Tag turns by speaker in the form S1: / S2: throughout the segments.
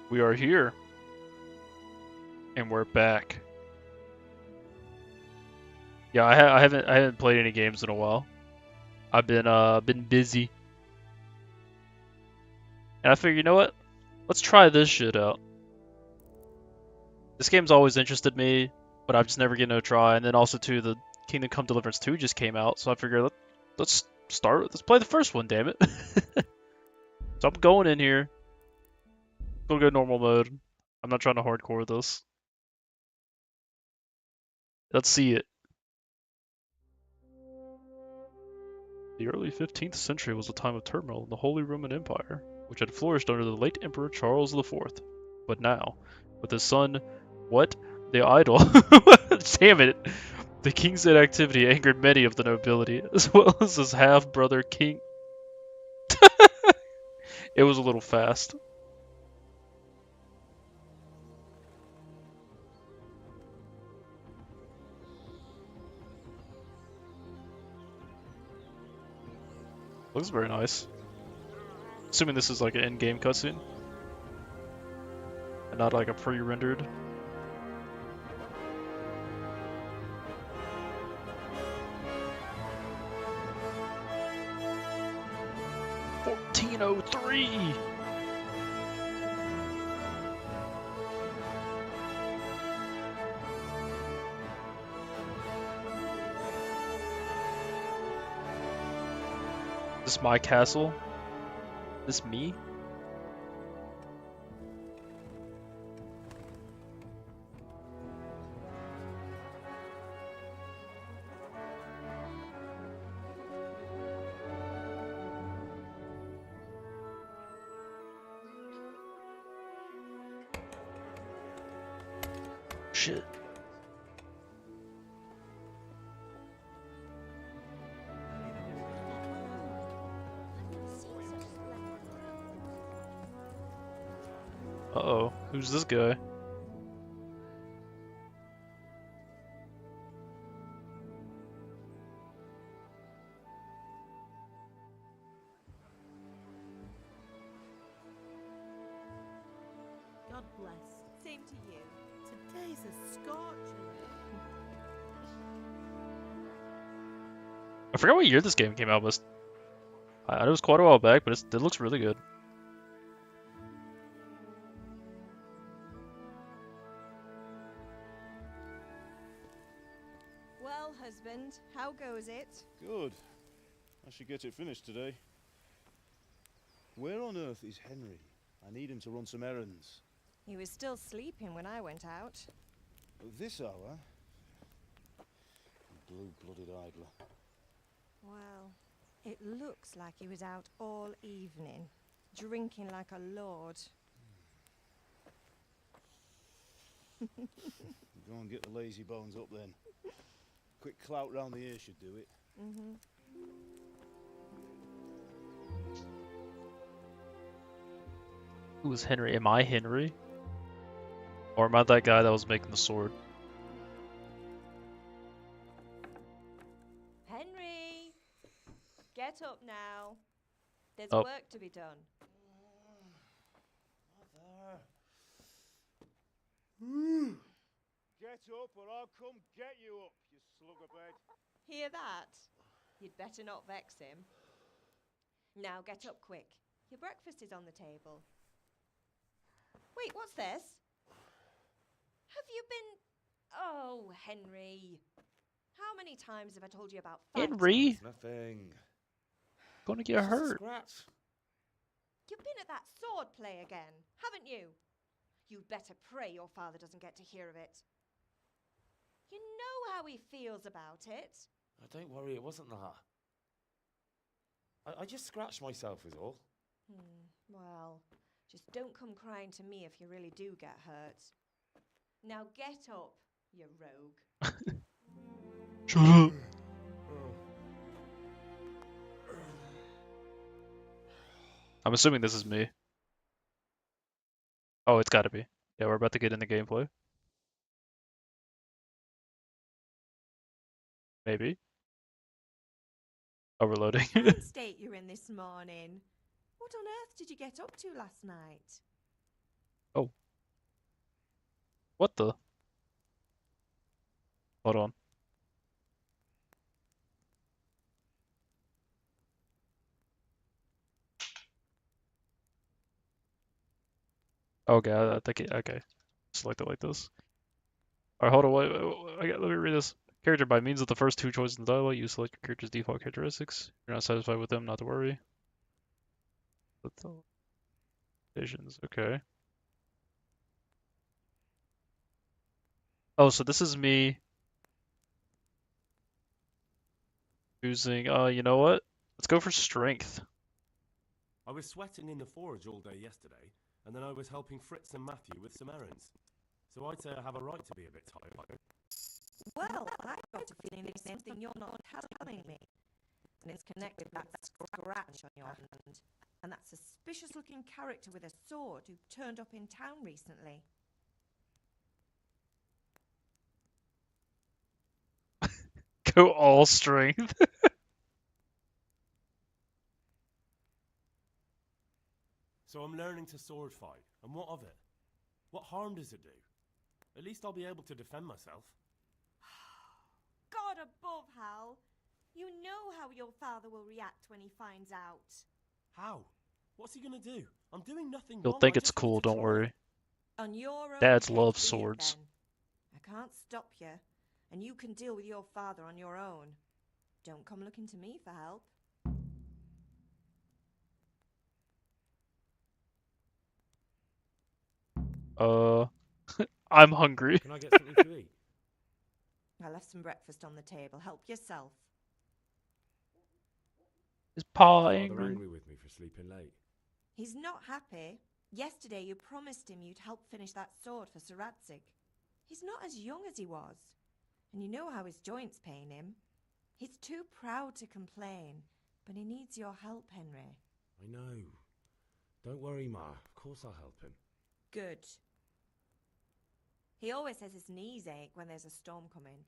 S1: We are here, and we're back. Yeah, I haven't played any games in a while. I've been busy, and I figured, you know what? Let's try this shit out. This game's always interested me, but I've just never given it a try. And then also too, the Kingdom Come Deliverance 2 just came out, so I figured let's start. Let's play the first one, damn it. So I'm going in here. Gonna go normal mode. I'm not trying to hardcore this. Let's see it. The early 15th century was a time of turmoil in the Holy Roman Empire, which had flourished under the late Emperor Charles IV. But now, with his son, what? The idol. Damn it. The king's inactivity angered many of the nobility, as well as his half-brother King. It was a little fast. Looks very nice. Assuming this is like an in-game cutscene, and not like a pre-rendered. "1403! This my castle? This me? Shit. Uh-oh. Who's this guy?
S2: God bless. Same to you. Today's a scorcher.
S1: I forgot what year this game came out, but it was quite a while back, but it looks really good.
S2: Well, husband, how goes it?
S3: Good. I should get it finished today. Where on earth is Henry? I need him to run some errands.
S2: He was still sleeping when I went out.
S3: At this hour? Blue-blooded idler.
S2: Well, it looks like he was out all evening, drinking like a lord.
S3: Go and get the lazy bones up then. Quick clout round the ear should do it.
S2: Mm-hmm.
S1: Who is Henry? Am I Henry? Or am I that guy that was making the sword?
S2: Henry! Get up now. There's
S1: Oh.
S2: work to be done.
S3: Get up or I'll come get you up, you slugabed.
S2: Hear that? You'd better not vex him. Now get up quick. Your breakfast is on the table. Wait, what's this? Have you been... Oh, Henry. How many times have I told you about fighting?
S1: Henry?
S3: Nothing.
S1: Gonna get hurt.
S3: Scratch.
S2: You've been at that sword play again, haven't you? You'd better pray your father doesn't get to hear of it. You know how he feels about it.
S4: Oh, don't worry, it wasn't that. I just scratched myself is all.
S2: Well, just don't come crying to me if you really do get hurt. Now get up, you rogue.
S1: Shut up. I'm assuming this is me. Oh, it's gotta be. Yeah, we're about to get in the gameplay. Maybe. Overloading.
S2: Fine state you're in this morning. What on earth did you get up to last night?
S1: Oh, what the? Hold on. Okay, I think it, okay. Select it like this. Alright, hold on, let me read this. Character by means of the first two choices in the dialogue, you select your character's default characteristics. If you're not satisfied with them, not to worry. Visions, okay. Oh, so this is me choosing, you know what? Let's go for strength.
S5: I was sweating in the forge all day yesterday, and then I was helping Fritz and Matthew with some errands. So I'd say I have a right to be a bit tired.
S2: Well, I've got a feeling there's something you're not telling me. And it's connected with that scratch on your hand. And that suspicious-looking character with a sword who turned up in town recently.
S1: Go all strength.
S5: So I'm learning to sword fight, and what of it? What harm does it do? At least I'll be able to defend myself.
S2: God above, Hal. You know how your father will react when he finds out.
S5: How? What's he gonna do? I'm doing nothing
S1: He'll
S5: wrong.
S1: think
S5: I
S1: it's
S5: just want
S1: cool,
S5: to
S1: don't
S5: try.
S1: worry.
S2: On your own
S1: Dads
S2: cake,
S1: love
S2: be it
S1: swords.
S2: then. I can't stop you, and you can deal with your father on your own. Don't come looking to me for help.
S1: I'm hungry.
S4: Can I get something to eat?
S2: I left some breakfast on the table. Help yourself.
S1: Is
S4: Is
S1: Pa
S4: Father
S1: angry?
S4: angry with me for sleeping late?
S2: He's not happy. Yesterday you promised him you'd help finish that sword for Sir Radzig. He's not as young as he was, and you know how his joints pain him. He's too proud to complain, but he needs your help, Henry.
S4: I know. Don't worry, Ma. Of course I'll help him.
S2: Good. He always says his knees ache when there's a storm coming.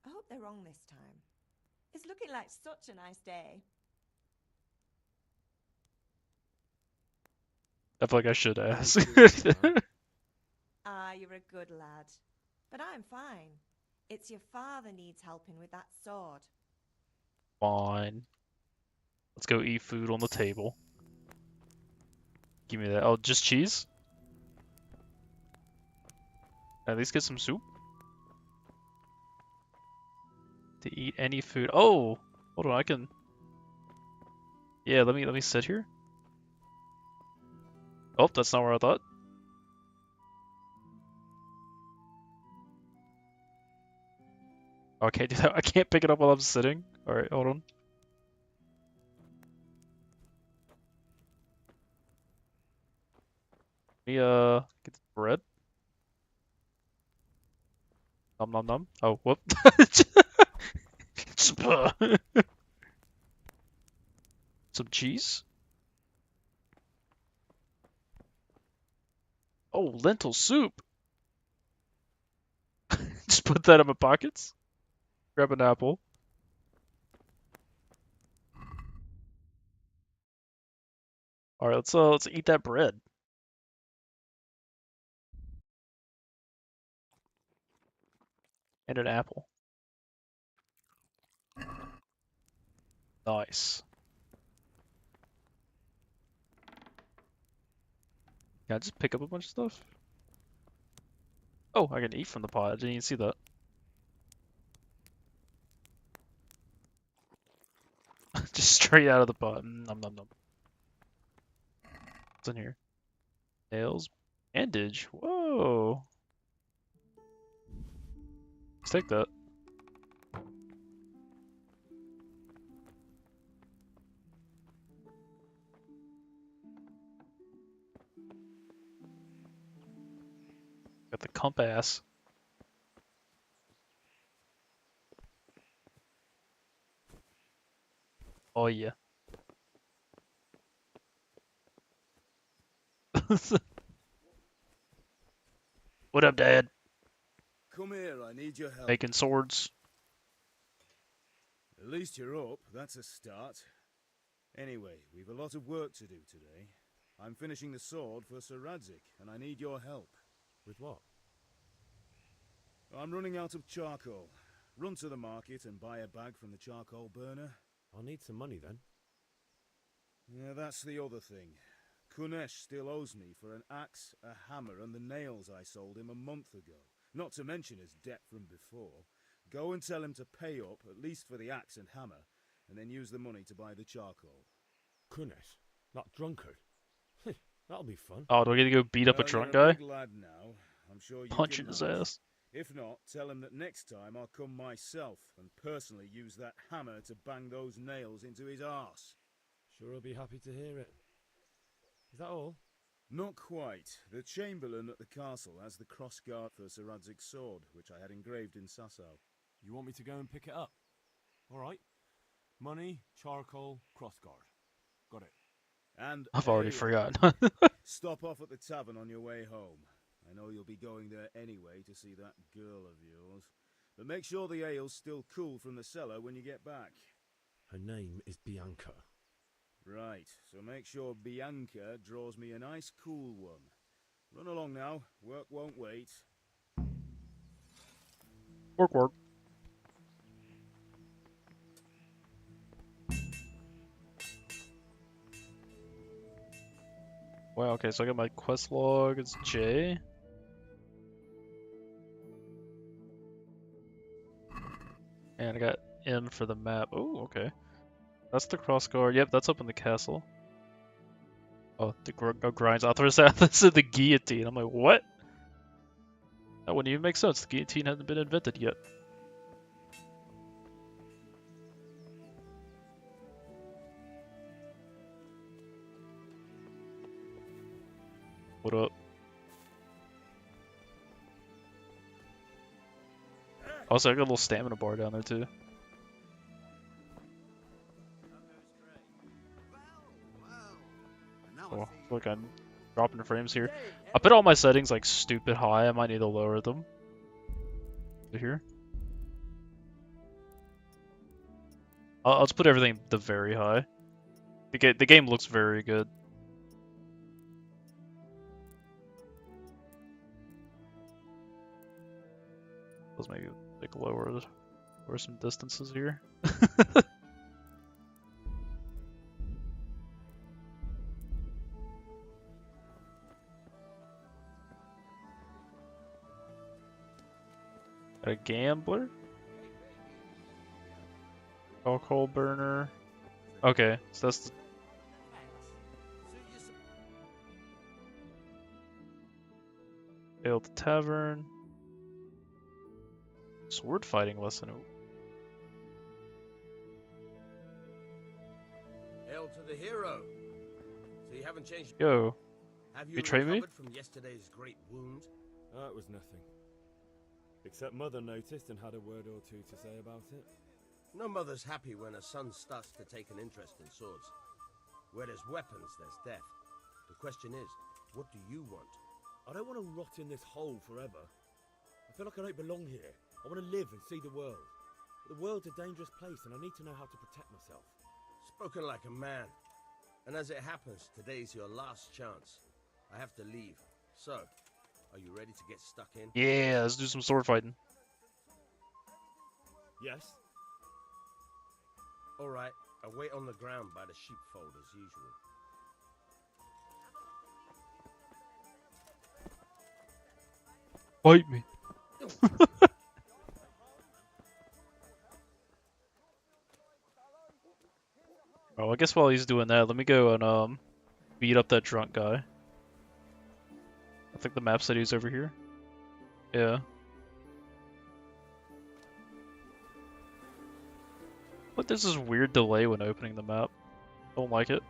S2: I hope they're wrong this time. It's looking like such a nice day.
S1: I feel like I should ask.
S2: Ah, you're a good lad. But I'm fine. It's your father needs helping with that sword.
S1: Fine. Let's go eat food on the table. Give me that. Oh, just cheese? At least get some soup. To eat any food. Oh, hold on. I can. Yeah, let me sit here. Oh, that's not where I thought. Oh, I can't do that. I can't pick it up while I'm sitting. All right, hold on. Let me get the bread. Nom nom nom. Oh, whoop. Some cheese. Oh, lentil soup. Just put that in my pockets. Grab an apple. All right, let's eat that bread. And an apple. Nice. Can I just pick up a bunch of stuff? Oh, I can eat from the pot. I didn't even see that. Just straight out of the pot. Nom nom nom. What's in here? Nails. Bandage. Whoa. Let's take that. Got the compass. Oh yeah. What up, Dad?
S3: Come here, I need your help.
S1: Making swords.
S3: At least you're up, that's a start. Anyway, we've a lot of work to do today. I'm finishing the sword for Sir Radzik, and I need your help.
S5: With what?
S3: I'm running out of charcoal. Run to the market and buy a bag from the charcoal burner.
S5: I'll need some money then.
S3: Yeah, that's the other thing. Kunesh still owes me for an axe, a hammer, and the nails I sold him a month ago. Not to mention his debt from before. Go and tell him to pay up, at least for the axe and hammer, and then use the money to buy the charcoal.
S5: Kunesh? That drunkard? That'll be fun.
S1: Oh, do I get to go beat up a
S3: Well,
S1: drunk
S3: you're a
S1: guy?
S3: big lad now. I'm sure you
S1: Punching
S3: can
S1: his
S3: manage.
S1: ass.
S3: If not, tell him that next time I'll come myself and personally use that hammer to bang those nails into his arse.
S5: Sure he'll be happy to hear it. Is that all?
S3: Not quite. The Chamberlain at the castle has the crossguard for Sir Radzik's sword, which I had engraved in Sasau.
S5: You want me to go and pick it up? Alright. Money, charcoal, crossguard. Got it.
S3: And
S1: I've already
S3: ale.
S1: forgotten.
S3: Stop off at the tavern on your way home. I know you'll be going there anyway to see that girl of yours. But make sure the ale's still cool from the cellar when you get back.
S5: Her name is Bianca.
S3: Right, so make sure Bianca draws me a nice cool one. Run along now, work won't wait.
S1: Work, work. Wow, okay, so I got my quest log, it's J. And I got M for the map. Oh, okay. That's the crossguard. Yep, that's up in the castle. Oh, the grinds. I thought this said the guillotine. I'm like, what? That wouldn't even make sense. The guillotine hasn't been invented yet. What up? Also, I got a little stamina bar down there too. Oh, look, I'm dropping frames here. I put all my settings like stupid high. I might need to lower them. Here. I'll just put everything the very high. The game looks very good. Let's maybe like lower some distances here. A gambler? Alcohol burner. Okay, so that's the... Ale at the tavern. Sword fighting lesson.
S6: Hail to the hero. So you haven't changed.
S1: Yo,
S6: Have you
S1: betray me?
S6: recovered from yesterday's great wound?
S5: It was nothing. Except Mother noticed and had a word or two to say about it.
S6: No mother's happy when her son starts to take an interest in swords. Where there's weapons, there's death. The question is, what do you want?
S5: I don't want to rot in this hole forever. I feel like I don't belong here. I want to live and see the world. The world's a dangerous place and I need to know how to protect myself.
S6: Spoken like a man. And as it happens, today's your last chance. I have to leave. So, are you ready to get stuck in?
S1: Yeah, let's do some sword fighting.
S5: Yes?
S6: Alright, I'll wait on the ground by the sheepfold as usual.
S1: Fight me. Oh, I guess while he's doing that, let me go and beat up that drunk guy. I think the map said he's over here. Yeah. But there's this weird delay when opening the map. Don't like it.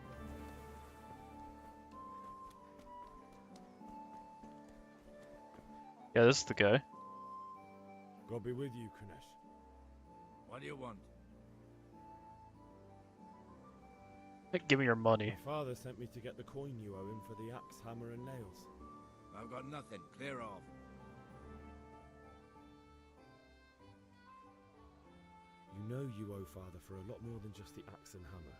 S1: Yeah, this is the guy.
S5: God be with you, Kunesh.
S7: What do you want?
S1: Give me your money.
S5: My father sent me to get the coin you owe him for the axe, hammer, and nails.
S7: I've got nothing. Clear off.
S5: You know you owe father for a lot more than just the axe and hammer.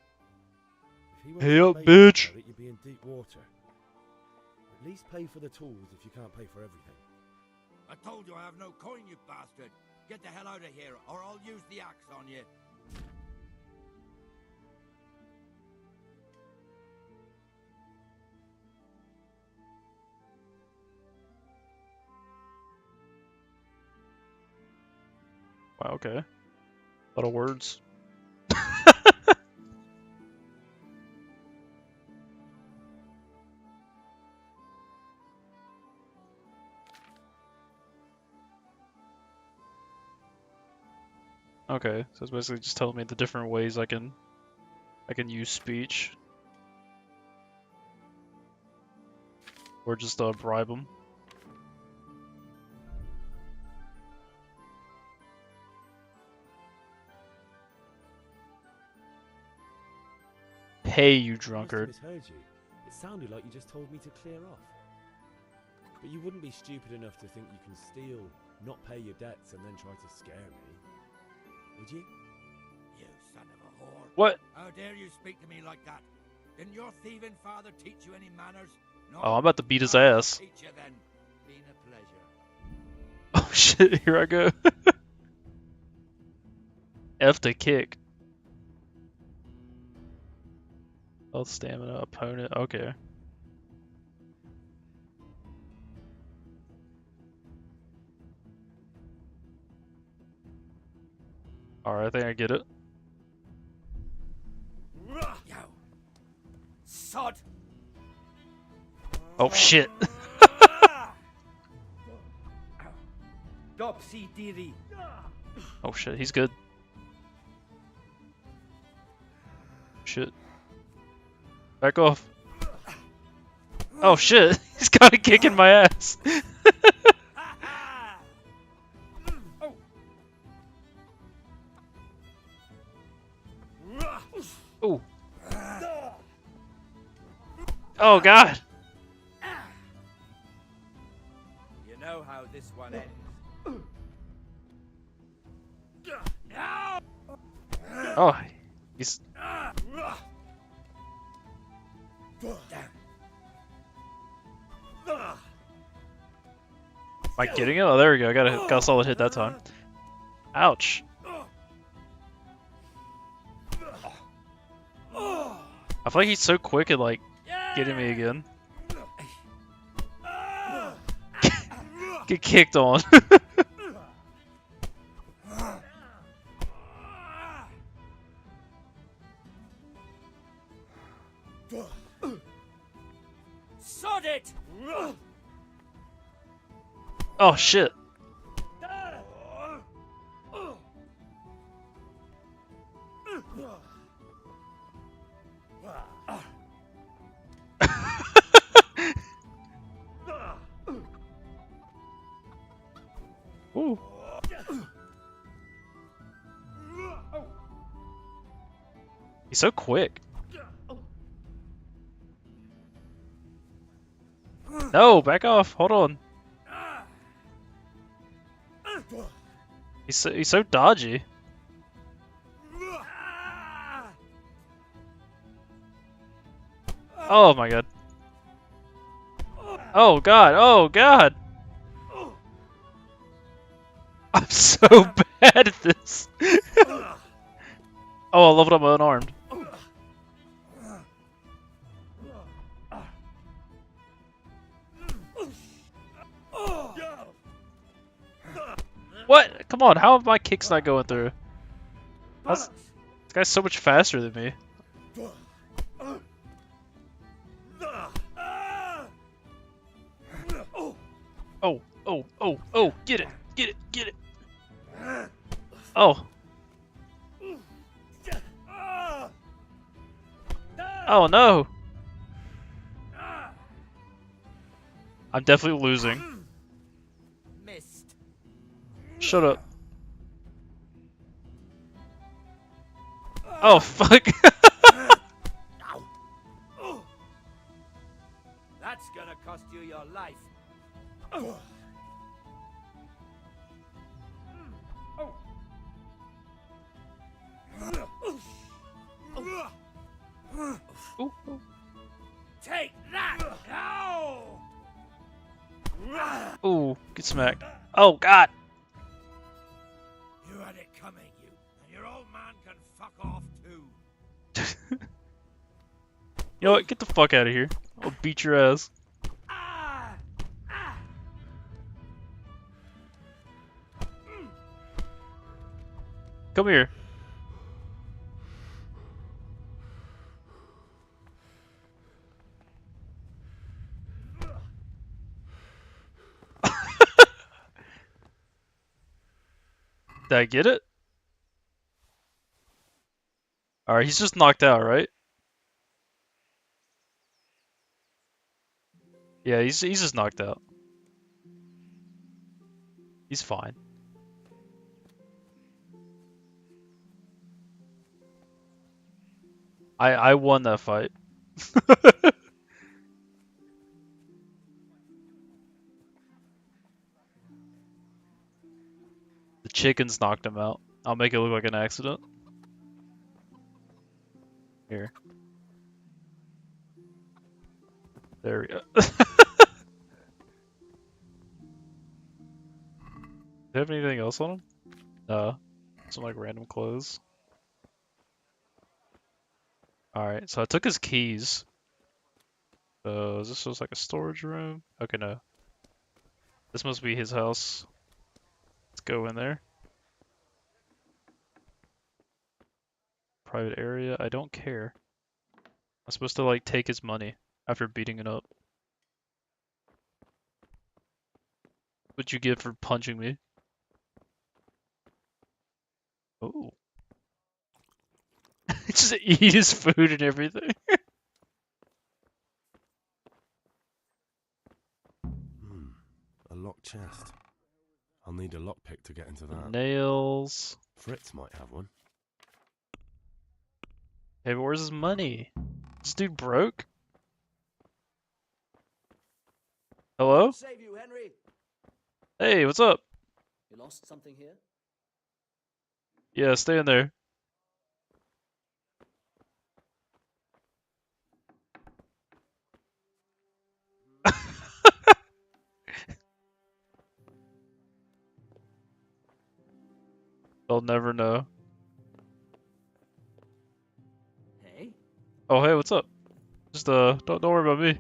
S5: If he
S1: Hey
S5: were
S1: up,
S5: to
S1: bitch!
S5: It, you'd be in deep water. At least pay for the tools if you can't pay for everything.
S7: I told you I have no coin, you bastard. Get the hell out of here, or I'll use the axe on you.
S1: Wow, okay. A lot of words. Okay, so it's basically just telling me the different ways I can use speech. Or just bribe them. Hey, you drunkard.
S5: I must have misheard you. It sounded like you just told me to clear off. But you wouldn't be stupid enough to think you can steal, not pay your debts, and then try to scare me. Would you?
S7: You son of a whore.
S1: What?
S7: How dare you speak to me like that? Didn't your thieving father teach you any manners? No.
S1: Oh, I'm about to beat his
S7: I'll
S1: ass.
S7: teach you then. Been a pleasure.
S1: Oh shit, here I go. F to kick. Health, stamina, opponent, okay. Alright, I think I get it.
S7: Yo. Sod.
S1: Oh shit.
S7: Dopsy Diddy.
S1: Oh shit, he's good. Shit. Back off. Oh shit, he's kinda kicking my ass. Ooh. Oh god.
S7: You know how this one ends.
S1: Oh, he's. Am I getting it? Oh, there we go. I got a solid hit that time. Ouch. I feel like he's so quick at like getting me again. Get kicked on.
S7: Sod it!
S1: Oh shit. Ooh. He's so quick. No, back off. Hold on. He's so dodgy. Oh my god. Oh god. Oh god. I'm so bad at this. Oh, I leveled up my unarmed. What? Come on, how have my kicks not going through? This guy's so much faster than me. Oh, oh, oh, oh, get it, get it, get it. Oh. Oh no. I'm definitely losing.
S7: Missed.
S1: Shut up. Oh fuck.
S7: That's gonna cost you your life.
S1: Ooh, ooh.
S7: Take that! Ow!
S1: Ooh, get smacked. Oh God!
S7: You had it coming, you. And your old man can fuck off too.
S1: You know what? Get the fuck out of here. I'll beat your ass. Come here. Did I get it? Alright, he's just knocked out, right? Yeah, he's just knocked out. He's fine. I won that fight. The chickens knocked him out. I'll make it look like an accident. Here. There we go. Do you have anything else on him? No. Some like random clothes. Alright, so I took his keys. So is this just like a storage room? Okay, no. This must be his house. Let's go in there. Private area. I don't care. I'm supposed to like take his money after beating it up. What'd you get for punching me? Oh. Just eat his food and everything.
S5: A locked chest. I'll need a lockpick to get into that.
S1: Nails.
S5: Fritz might have one.
S1: Hey, but where's his money? This dude broke? Hello?
S8: Save you, Henry.
S1: Hey, what's up?
S8: You lost something here?
S1: Yeah, stay in there. They'll never know.
S8: Hey?
S1: Oh, hey, what's up? Just don't worry about me.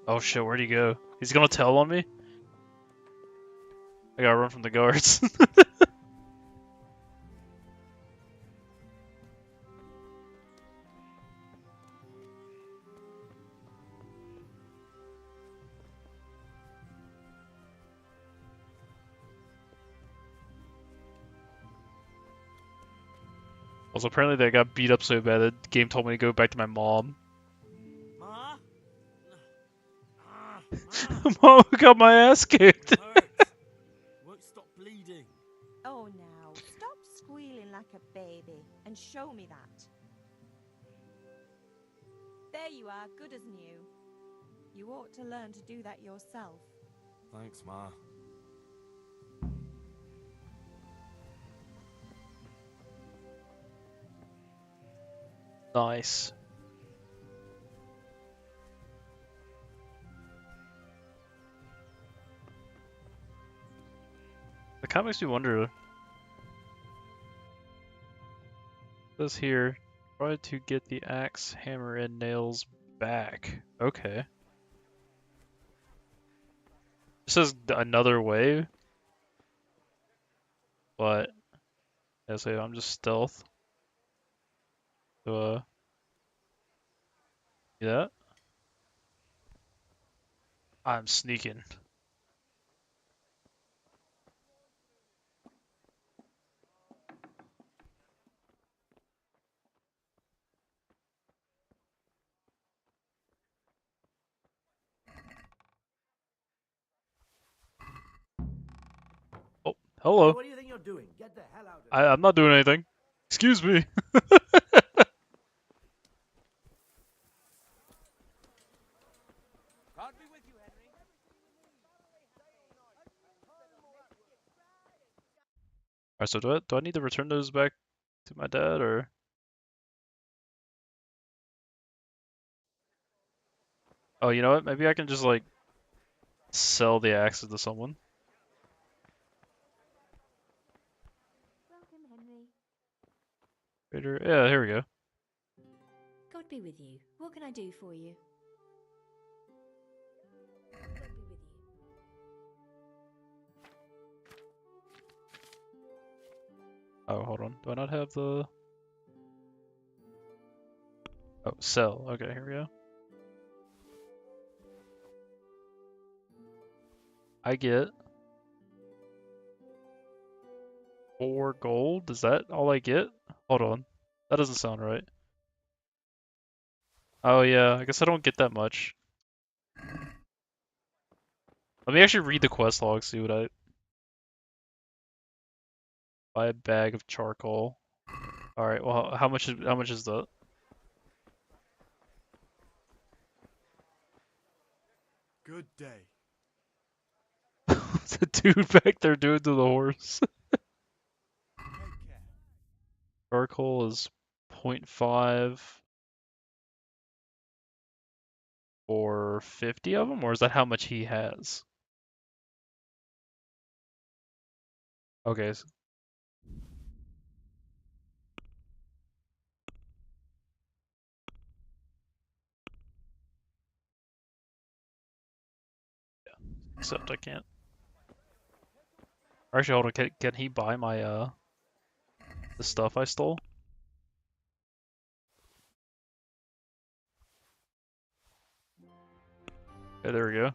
S1: Oh shit, where'd he go? He's gonna tell on me? I gotta run from the guards. Also, apparently they got beat up so bad that the game told me to go back to my mom.
S6: Ma?
S1: Mom got my ass kicked.
S6: It hurts. Won't stop bleeding.
S2: Oh, now, stop squealing like a baby and show me that. There you are, good as new. You ought to learn to do that yourself.
S5: Thanks, Ma.
S1: Nice. It kind of makes me wonder. It says here, try to get the axe, hammer, and nails back. Okay. It says another way, but yeah, so I'm just stealth. So, see that? I'm sneaking. Oh,
S8: Hey,
S1: hello.
S8: what do you think you're doing? Get the hell out of
S1: I'm not doing anything. Excuse me. Alright, so do I need to return those back to my dad, or? Oh, you know what? Maybe I can just, like, sell the axes to someone.
S9: Welcome, Henry.
S1: Trader. Yeah, here we go.
S9: God be with you. What can I do for you? God be with you.
S1: Oh, hold on. Do I not have the... Oh, sell. Okay, here we go. I get 4 gold. Is that all I get? Hold on. That doesn't sound right. Oh yeah, I guess I don't get that much. Let me actually read the quest log, see what I... Buy a bag of charcoal. Alright, well, how much is that?
S3: Good day.
S1: The dude back there doing to the horse.
S3: Take care.
S1: Charcoal is 0.5 for 50 of them, or is that how much he has? Okay. Except I can't. Actually, hold on. Can he buy my the stuff I stole? Okay, there we go.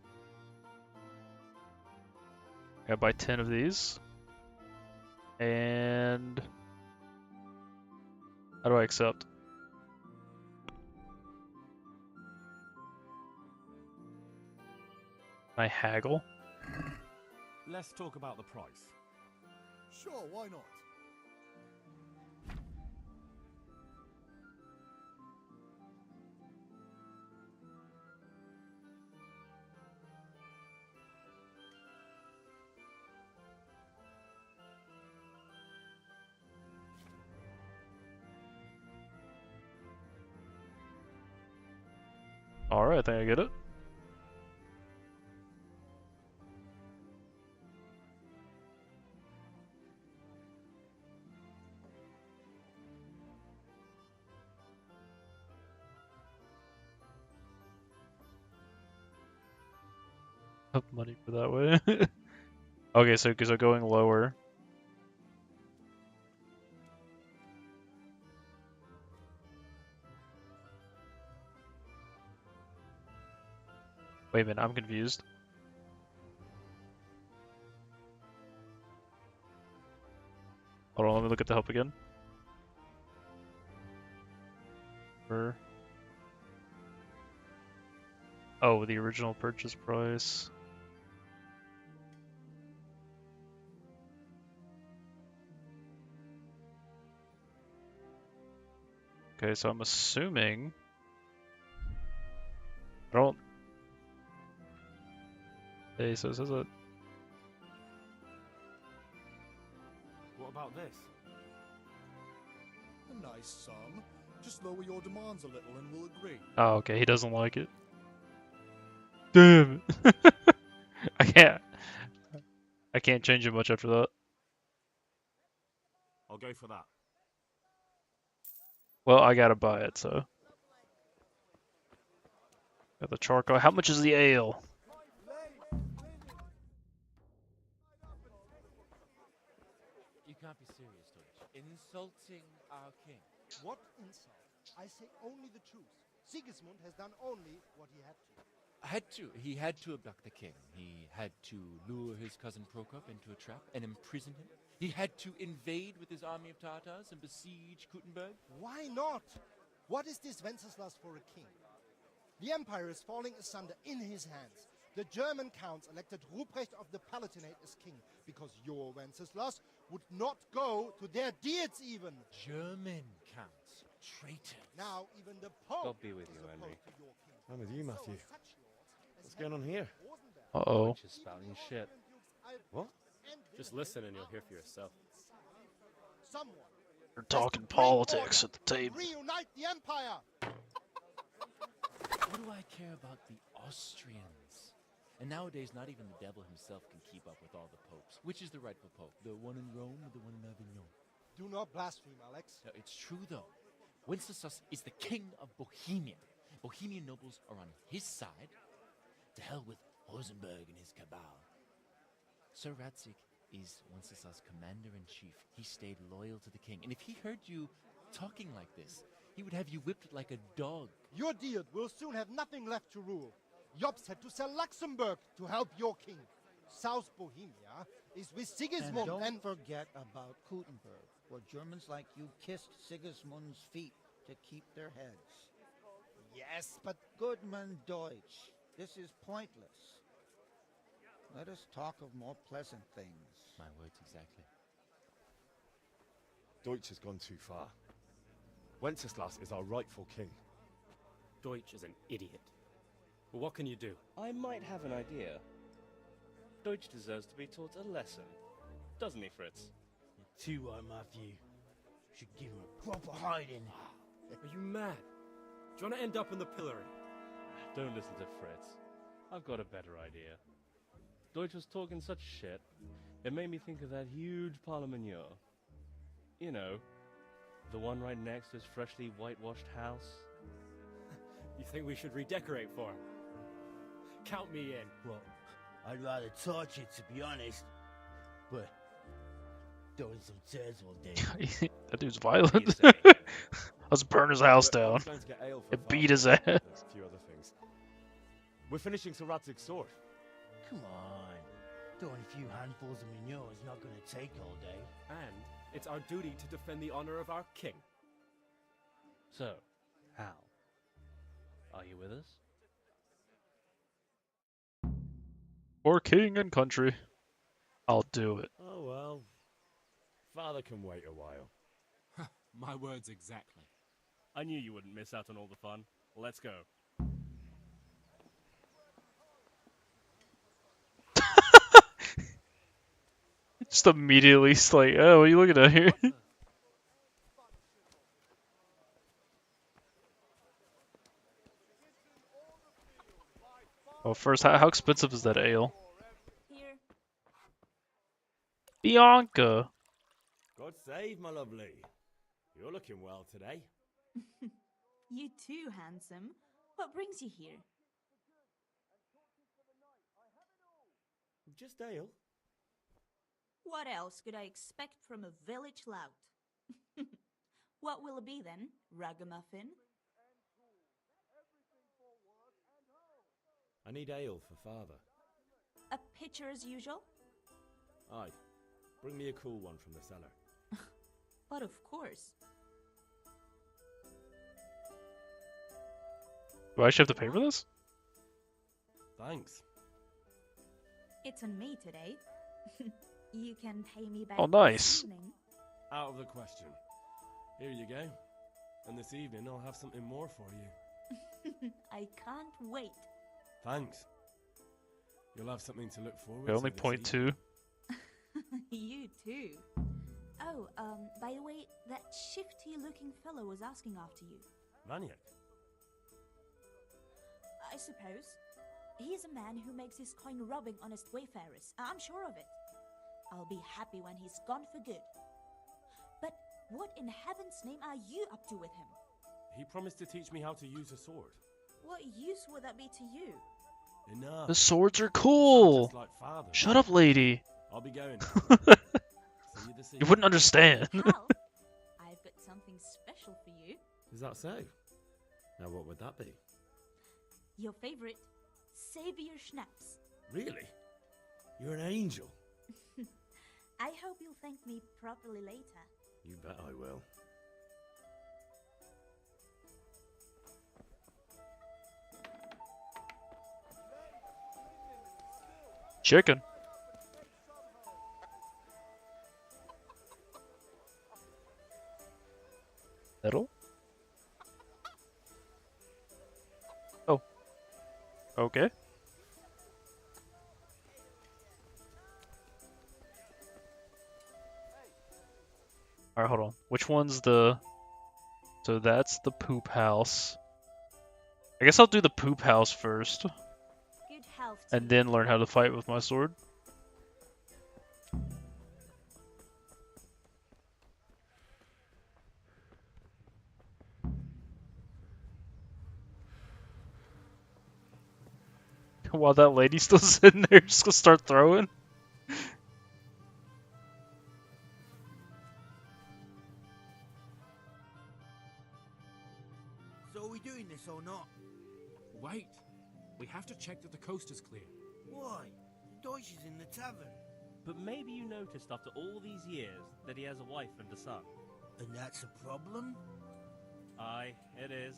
S1: Gotta buy 10 of these. And how do I accept? Can I haggle?
S4: Let's talk about the price.
S3: Sure, why not?
S1: Alright, I think I get it. Have money for that way. Okay, so because I'm going lower. Wait a minute, I'm confused. Hold on, let me look at the help again. Oh, the original purchase price. Okay, so I'm assuming... I don't... Hey, so it says that...
S4: What about this?
S3: A nice sum. Just lower your demands a little and we'll agree.
S1: Oh, okay, he doesn't like it. Damn it. I can't change it much after that.
S4: I'll go for that.
S1: Well, I gotta buy it, so... Got the charcoal. How much is the ale?
S10: You can't be serious, Deutsch. Insulting our king.
S11: What insult? I say only the truth. Sigismund has done only what he had to.
S10: He had to abduct the king. He had to lure his cousin Prokop into a trap and imprison him. He had to invade with his army of Tartars and besiege Kuttenberg.
S11: Why not? What is this Wenceslas for a king? The empire is falling asunder in his hands. The German counts elected Ruprecht of the Palatinate as king because your Wenceslas would not go to their Diets even.
S10: German counts. Traitors.
S11: Now even the Pope
S12: God be with
S11: is
S12: you,
S11: opposed
S12: Henry.
S11: to your king.
S4: I'm with you, Matthew.
S11: So such lords as
S4: What's going on here?
S1: Uh-oh.
S12: Just spouting shit.
S4: What?
S13: Just listen and you'll hear for yourself.
S11: someone.
S1: We're
S11: has to
S1: talking
S11: bring
S1: politics
S11: order
S1: at the table.
S11: and reunite the empire.
S10: What do I care about the Austrians? And nowadays, not even the devil himself can keep up with all the popes. Which is the rightful pope? The one in Rome or the one in Avignon?
S11: Do not blaspheme, Alex.
S10: No, it's true, though. Wenceslas is the king of Bohemia. Bohemian nobles are on his side. To hell with Rosenberg and his cabal. Sir Radzig is Wenceslas' commander-in-chief. He stayed loyal to the king. And if he heard you talking like this, he would have you whipped like a dog.
S11: Your Diet will soon have nothing left to rule. Jobst had to sell Luxembourg to help your king. South Bohemia is with Sigismund
S12: And don't forget about Gutenberg, where Germans like you kissed Sigismund's feet to keep their heads.
S11: Yes, but
S12: Goodman Deutsch, this is pointless. Let us talk of more pleasant things.
S10: My words exactly.
S5: Deutsch has gone too far. Wenceslas is our rightful king.
S13: Deutsch is an idiot. But what can you do?
S14: I might have an idea. Deutsch deserves to be taught a lesson. Doesn't he, Fritz?
S8: You're too right, Matthew. Should give him a proper hiding.
S13: Are you mad? Do you want to end up in the pillory?
S14: Don't listen to Fritz. I've got a better idea. Deutsch was talking such shit, it made me think of that huge parliament. You know, the one right next to his freshly whitewashed house.
S13: You think we should redecorate for him? Count me in.
S8: Well, I'd rather torch it, to be honest. But throwing some tears all day.
S1: That dude's violent. Let's burn his house down and beat his ass.
S5: There's a few other things. We're finishing Sir Radzig's sword.
S8: Come on. Throwing a few handfuls of manure is not going to take all day.
S13: And it's our duty to defend the honor of our king.
S14: So, Hal, are you with us?
S1: For king and country, I'll do it.
S5: Oh well. Father can wait a while.
S13: My words exactly.
S14: I knew you wouldn't miss out on all the fun. Let's go.
S1: Just immediately like, oh, what are you looking at here? Oh, first, how expensive is that ale?
S9: Here.
S1: Bianca!
S5: God save, my lovely. You're looking well today.
S9: You too, handsome. What brings you here?
S5: Just ale.
S9: What else could I expect from a village lout? What will it be then? Ragamuffin?
S5: I need ale for father.
S9: A pitcher as usual?
S5: Aye. Bring me a cool one from the cellar.
S9: But of course.
S1: Do I actually have to pay for this?
S5: Thanks.
S9: It's on me today. You can pay me back
S1: Oh, nice.
S9: this evening.
S5: Out of the question. Here you go. And this evening I'll have something more for you.
S9: I can't wait.
S5: Thanks. You'll have something to look forward
S1: Okay,
S5: to.
S1: only
S5: this
S1: point
S5: evening.
S1: 2.
S9: You too. Oh, by the way, that shifty-looking fellow was asking after you.
S5: Maniac.
S9: I suppose. He's a man who makes his coin robbing honest wayfarers. I'm sure of it. I'll be happy when he's gone for good. But what in heaven's name are you up to with him?
S5: He promised to teach me how to use a sword.
S9: What use would that be to you?
S5: Enough.
S1: The swords are
S5: You sound
S1: cool!
S5: just like father.
S1: Shut up, lady!
S5: I'll be going. See you this
S1: You
S5: evening.
S1: wouldn't understand.
S9: Hal, I've got something special for you.
S5: Is that so? Now what would that be?
S9: Your favorite, Savior Schnapps.
S5: Really? You're an angel.
S9: I hope you'll thank me properly later.
S5: You bet I will.
S1: Chicken. Metal? Oh. Okay. Alright, hold on. Which one's the... So that's the poop house. I guess I'll do the poop house first.
S9: Good health to
S1: And
S9: you.
S1: then learn how to fight with my sword. While that lady's still sitting there, just gonna start throwing.
S7: So are we doing this or not?
S13: Wait. We have to check that the coast is clear.
S7: Why? Deutsch is in the tavern.
S14: But maybe you noticed after all these years that he has a wife and a son.
S7: And that's a problem?
S14: Aye, it is.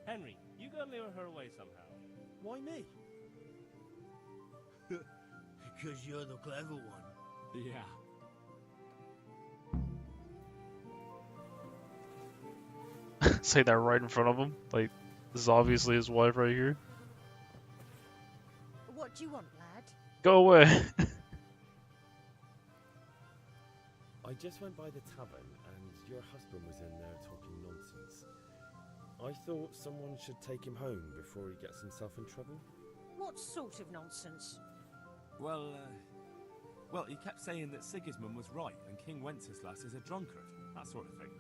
S14: Henry, you gotta lure her away somehow.
S13: Why me?
S7: Because you're the clever one.
S13: Yeah.
S1: Say that right in front of him. Like, this is obviously his wife right here.
S2: What do you want, lad?
S1: Go away.
S5: I just went by the tavern and your husband was in there talking nonsense. I thought someone should take him home before he gets himself in trouble.
S2: What sort of nonsense?
S15: Well, he kept saying that Sigismund was right and King Wenceslas is a drunkard, that sort of thing.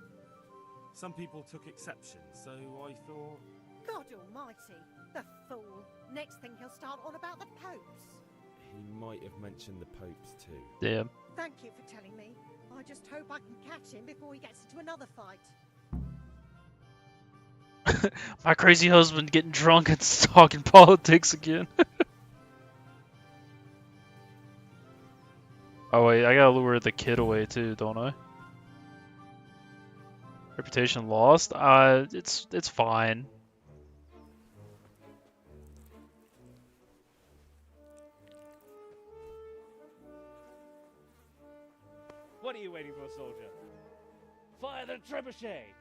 S15: Some people took exception, so I thought...
S16: God almighty, the fool. Next thing he'll start on about the popes.
S5: He might have mentioned the popes too.
S1: Damn.
S16: Thank you for telling me. I just hope I can catch him before he gets into another fight.
S1: My crazy husband getting drunk and talking politics again. Oh wait, I gotta lure the kid away too, don't I? Reputation lost? It's fine.
S14: What are you waiting for, soldier? Fire the trebuchet!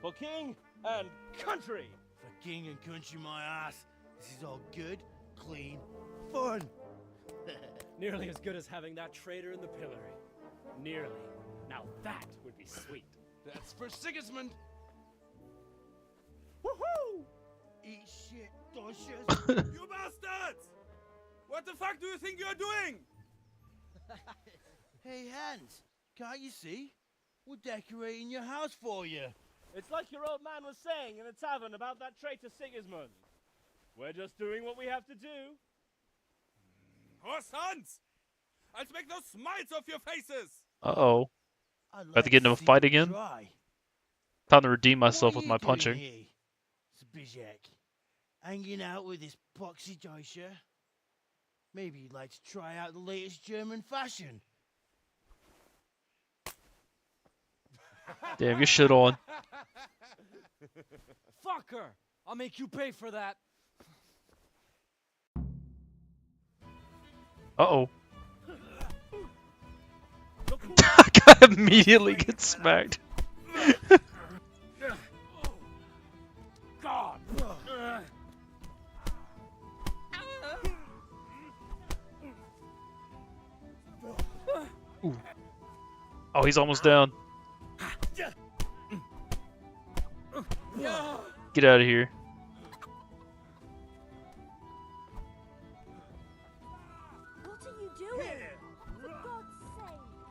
S14: For king and country!
S8: For king and country, my ass. This is all good, clean, fun.
S13: Nearly as good as having that traitor in the pillory. Nearly. Now that would be sweet.
S6: That's for Sigismund.
S8: Woohoo! Eat shit, Dodgers.
S6: You bastards! What the fuck do you think you're doing?
S8: Hey, Hans, can't you see? We're decorating your house for you.
S14: It's like your old man was saying in the tavern about that traitor Sigismund. We're just doing what we have to do.
S6: Horse Hans! I'll make those smiles off your faces!
S1: Uh-oh.
S8: I'd
S1: About to get into a
S8: see
S1: fight
S8: you
S1: again?
S8: try.
S1: Time to redeem myself
S8: What
S1: with
S8: are
S1: my
S8: you doing
S1: punching.
S8: here, Zbigniew? Hanging out with this poxy Deutscher? Maybe you'd like to try out the latest German fashion.
S1: Damn, get shit on.
S13: Fuck her! I'll make you pay for that.
S1: Uh-oh. I immediately get smacked.
S13: God!
S1: Ooh. Oh, he's almost down. Get out of here.
S9: What are you doing? For God's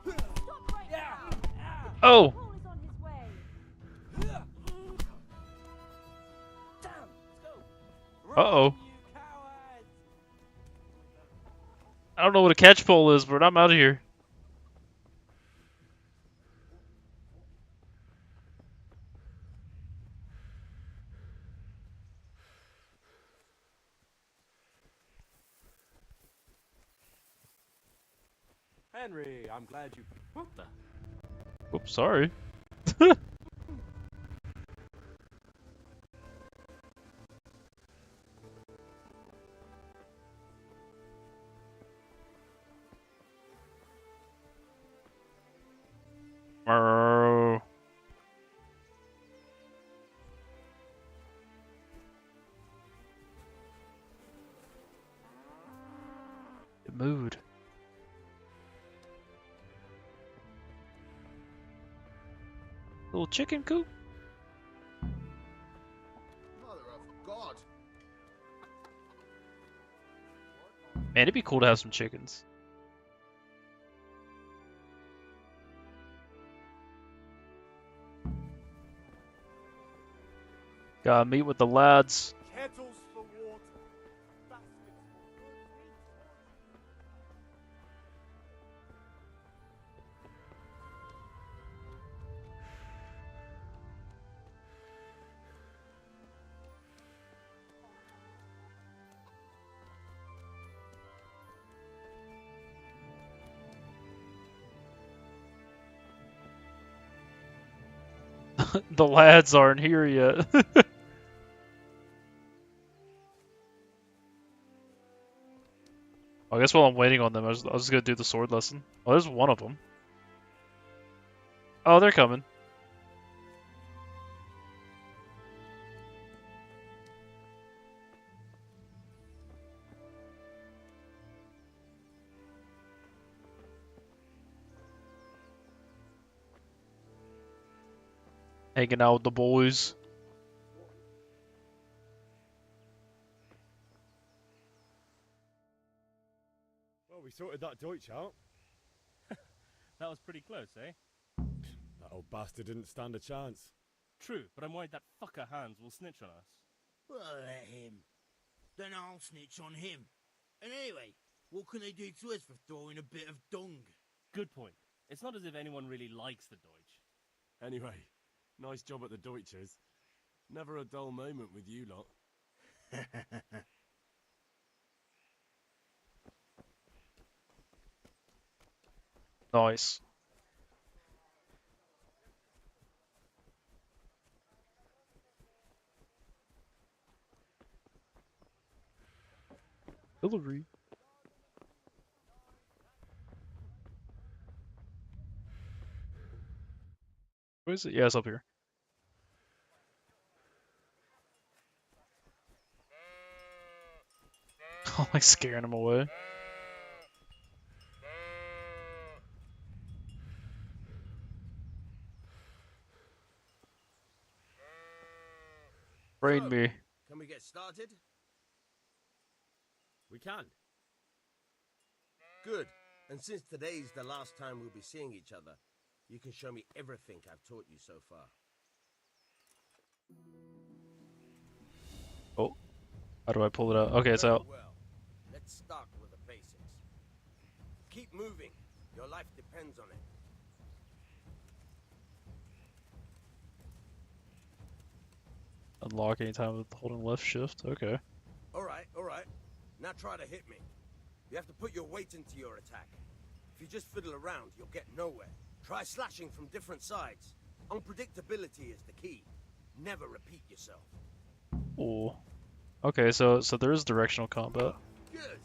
S9: sake! Stop right now!
S1: Oh!
S9: Paul is on his way.
S1: Uh-oh. I don't know what a catch pole is, but I'm out of here.
S13: Henry, I'm glad you... What the...
S1: Oops, sorry. Arrgh. It moved. Little chicken coop.
S6: Mother of God.
S1: Man, it'd be cool to have some chickens. Gotta meet with the lads.
S15: Kettles for water.
S1: The lads aren't here yet. I guess while I'm waiting on them, I was just gonna do the sword lesson. Oh, there's one of them. Oh, they're coming. Hanging out with the boys.
S5: Well, we sorted that Deutsch out.
S14: That was pretty close, eh?
S5: That old bastard didn't stand a chance.
S14: True, but I'm worried that fucker Hans will snitch on us.
S8: Well, let him. Then I'll snitch on him. And anyway, what can they do to us for throwing a bit of dung?
S14: Good point. It's not as if anyone really likes the Deutsch.
S15: Anyway, nice job at the Deutsches. Never a dull moment with you lot.
S1: Nice. Hillary. Where is it? Yeah, it's up here. I'm like scaring him away. Brain
S6: So,
S1: me.
S6: Can we get started?
S5: We can.
S6: Good. And since today's the last time we'll be seeing each other, you can show me everything I've taught you so far.
S1: Oh. How do I pull it out? Okay, it's out.
S6: Well, let's start with the basics. Keep moving. Your life depends on it.
S1: Unlock anytime with holding left shift. Okay.
S6: All right. Now try to hit me. You have to put your weight into your attack. If you just fiddle around, you'll get nowhere. Try slashing from different sides. Unpredictability is the key. Never repeat yourself.
S1: Ooh. Okay, so there is directional combat.
S6: Good.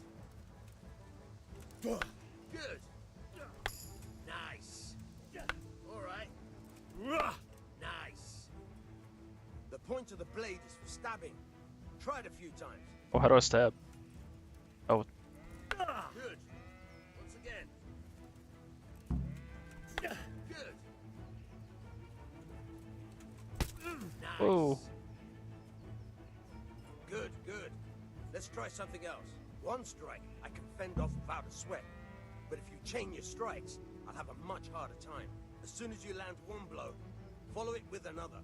S6: Good. Nice. All right. Nice. The point of the blade is for stabbing. Try it a few times.
S1: Oh, how do I stab? Oh.
S6: Good. Once again. Good. Nice.
S1: Whoa.
S6: Good. Let's try something else. One strike, I can fend off without a sweat. But if you chain your strikes, I'll have a much harder time. As soon as you land one blow, follow it with another.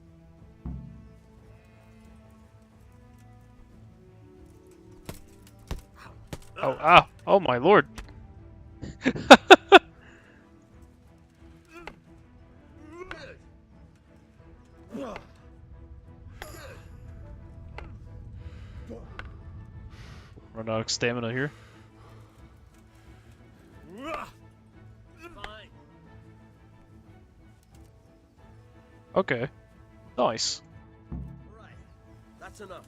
S1: Oh, ah! Oh my lord! Run out of stamina here.
S6: Fine.
S1: Okay. Nice.
S6: Right. That's enough.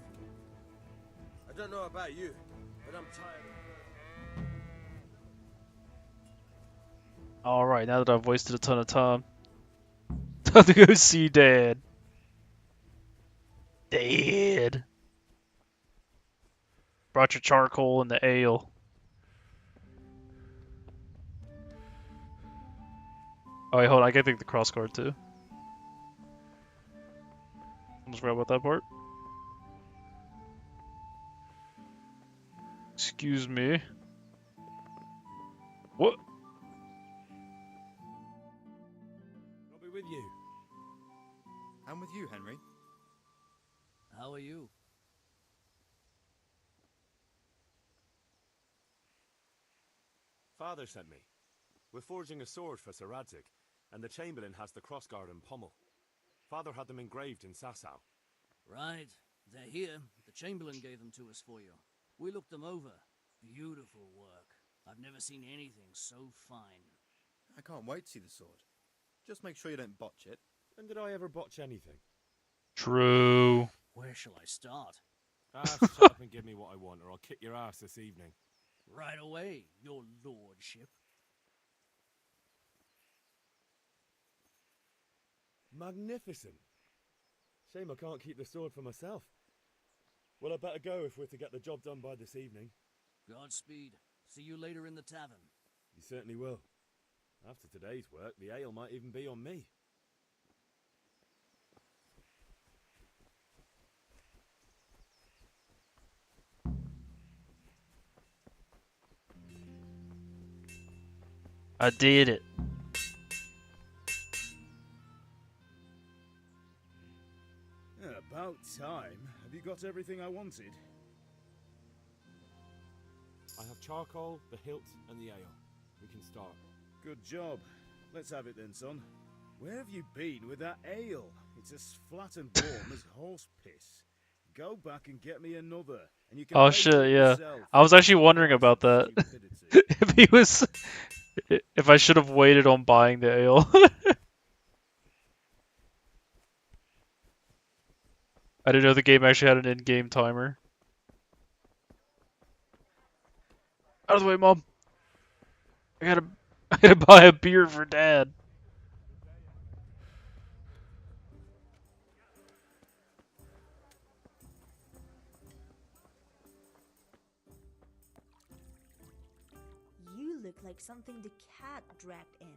S6: I don't know about you, but I'm tired of...
S1: Alright, now that I've wasted a ton of time. Time to go see Dad. Dad. Brought your charcoal and the ale. Oh wait, hold on, I can take the cross guard too. Almost forgot about that part. Excuse me. What?
S15: I'll be with you.
S17: I'm with you, Henry.
S13: How are you?
S15: Father sent me. We're forging a sword for Sir Radzig, and the Chamberlain has the crossguard and pommel. Father had them engraved in Sasau.
S13: Right. They're here. The Chamberlain gave them to us for you. We looked them over. Beautiful work. I've never seen anything so fine.
S17: I can't wait to see the sword. Just make sure you don't botch it.
S15: When did I ever botch anything?
S1: True.
S13: Where shall I start?
S15: Shut up and give me what I want, or I'll kick your ass this evening.
S13: Right away, your lordship.
S15: Magnificent. Shame I can't keep the sword for myself. Well, I better go if we're to get the job done by this evening.
S13: Godspeed. See you later in the tavern.
S15: You certainly will. After today's work, the ale might even be on me.
S1: I did it.
S3: About time. Have you got everything I wanted?
S15: I have charcoal, the hilt, and the ale. We can start.
S3: Good job. Let's have it then, son. Where have you been with that ale? It's as flat and warm as horse piss. Go back and get me another, and you can
S1: Oh
S3: pay for
S1: shit,
S3: it
S1: yeah.
S3: yourself.
S1: I was actually wondering about that. If he was, if I should have waited on buying the ale. I didn't know the game actually had an in-game timer. Out of the way, Mom. I gotta buy a beer for Dad.
S9: You look like something the cat dragged in.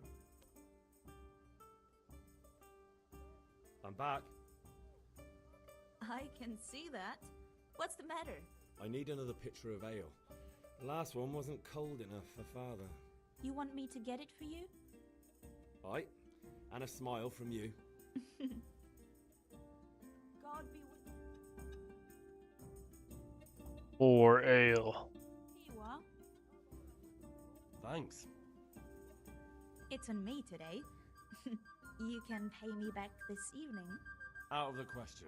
S15: I'm back.
S9: I can see that. What's the matter?
S5: I need another pitcher of ale. The last one wasn't cold enough for Father.
S9: You want me to get it for you?
S5: Aye, and a smile from you.
S9: God be with
S1: Or ale.
S9: Here you are.
S15: Thanks.
S9: It's on me today. You can pay me back this evening.
S15: Out of the question.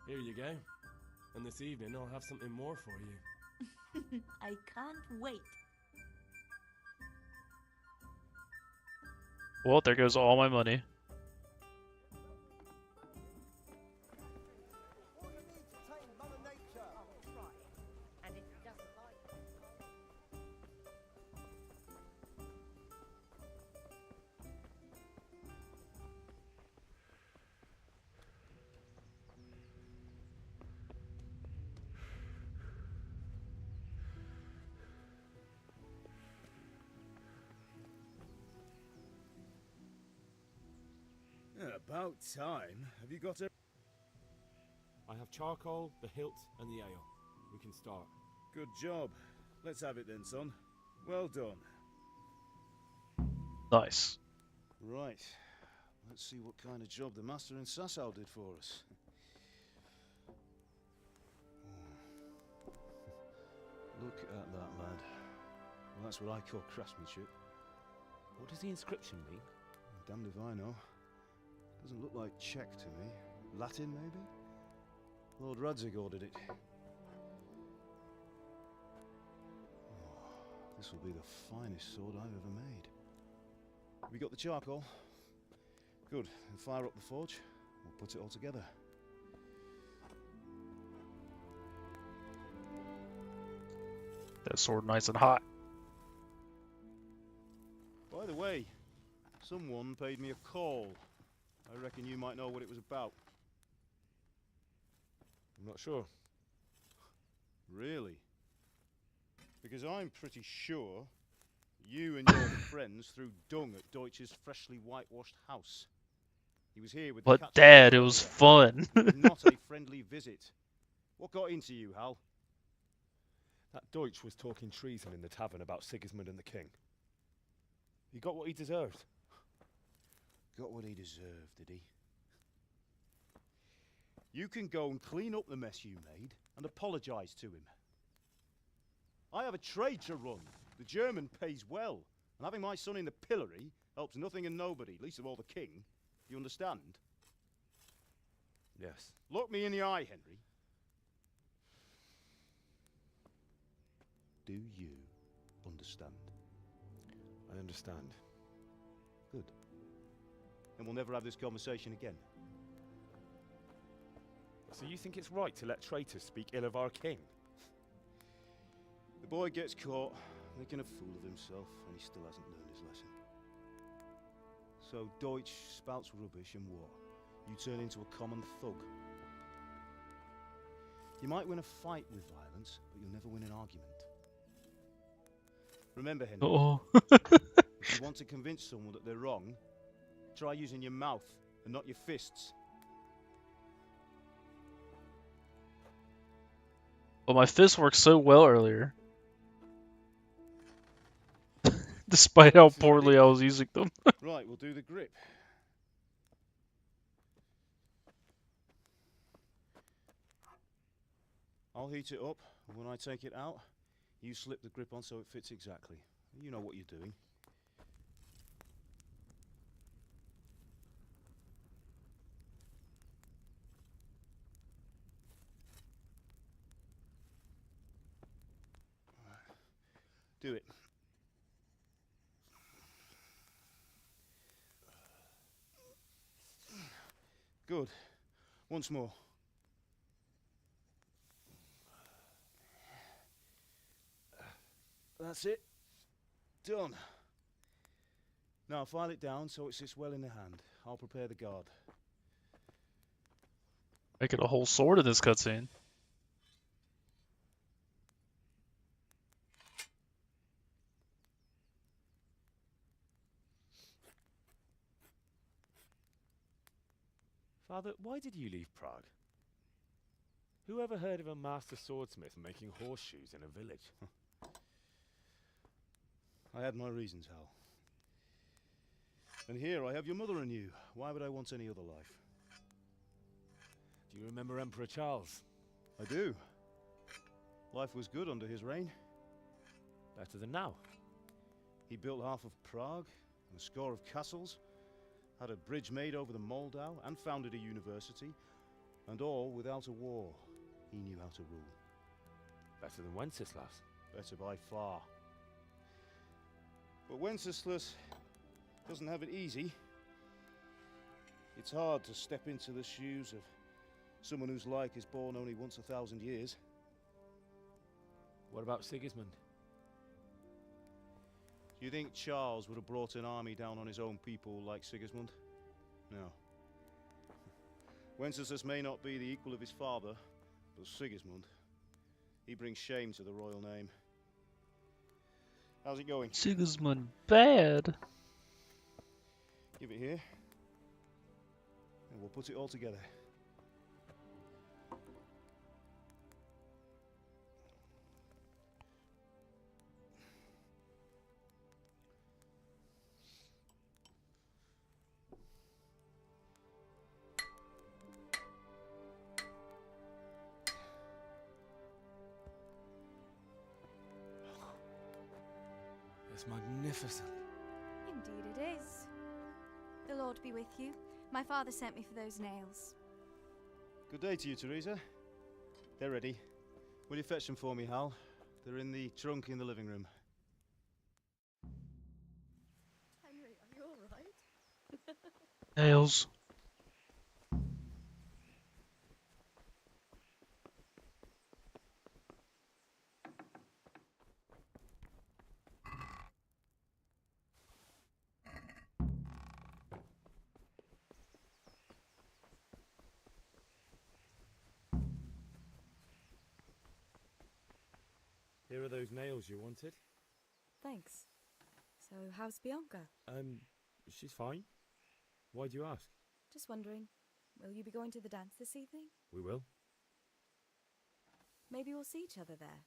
S15: Here you go. And this evening I'll have something more for you.
S9: I can't wait.
S1: Well, there goes all my money.
S3: About time. Have you got
S15: I have charcoal, the hilt, and the ale. We can start.
S3: Good job. Let's have it then, son. Well done.
S1: Nice.
S3: Right. Let's see what kind of job the master in Sasau did for us. Look at that, lad. Well, that's what I call craftsmanship.
S5: What does the inscription mean?
S3: Damned if I know. Doesn't look like Czech to me. Latin, maybe? Lord Radzig ordered it. Oh, this will be the finest sword I've ever made. Have you got the charcoal? Good. Then fire up the forge. We'll put it all together.
S1: That sword nice and hot.
S3: By the way, someone paid me a call. I reckon you might know what it was about.
S15: I'm not sure.
S3: Really? Because I'm pretty sure you and your friends threw dung at Deutsch's freshly whitewashed house. He was here with the
S1: But
S3: catch
S1: Dad, it was fun.
S3: It was not a friendly visit. What got into you, Hal?
S5: That Deutsch was talking treason in the tavern about Sigismund and the king. He got what he deserved.
S3: Got what he deserved, did he? You can go and clean up the mess you made and apologise to him. I have a trade to run. The German pays well, and having my son in the pillory helps nothing and nobody, least of all the king. You understand?
S5: Yes.
S3: Look me in the eye, Henry. Do you understand?
S5: I understand.
S3: Good. Then we'll never have this conversation again.
S5: So you think it's right to let traitors speak ill of our king?
S3: The boy gets caught, making a fool of himself, and he still hasn't learned his lesson. So Deutsch spouts rubbish, and what? You turn into a common thug. You might win a fight with violence, but you'll never win an argument. Remember, Henry, if you want to convince someone that they're wrong, try using your mouth and not your fists.
S1: But my fists worked so well earlier. Despite how poorly I was using them.
S3: Right, we'll do the grip. I'll heat it up, and when I take it out, you slip the grip on so it fits exactly. You know what you're doing. Do it. Good. Once more. That's it. Done. Now file it down so it sits well in the hand. I'll prepare the guard.
S1: Making a whole sword in this cutscene.
S5: Father, why did you leave Prague? Who ever heard of a master swordsmith making horseshoes in a village?
S3: I had my reasons, Hal. And here I have your mother and you. Why would I want any other life?
S5: Do you remember Emperor Charles?
S3: I do. Life was good under his reign.
S5: Better than now.
S3: He built half of Prague and a score of castles, had a bridge made over the Moldau, and founded a university, and all without a war. He knew how to rule.
S5: Better than Wenceslas.
S3: Better by far. But Wenceslas doesn't have it easy. It's hard to step into the shoes of someone whose like is born only once 1,000 years.
S5: What about Sigismund?
S3: Do you think Charles would have brought an army down on his own people like Sigismund? No. Wenceslas may not be the equal of his father, but Sigismund, he brings shame to the royal name. How's it going?
S1: Sigismund bad.
S3: Give it here, and we'll put it all together.
S5: It's magnificent.
S18: Indeed it is. The Lord be with you. My father sent me for those nails.
S3: Good day to you, Teresa. They're ready. Will you fetch them for me, Hal? They're in the trunk in the living room.
S16: Henry, are you alright?
S1: Nails.
S5: Here are those nails you wanted.
S19: Thanks. So, how's Bianca?
S5: She's fine. Why do you ask?
S18: Just wondering, will you be going to the dance this evening?
S5: We will.
S18: Maybe we'll see each other there.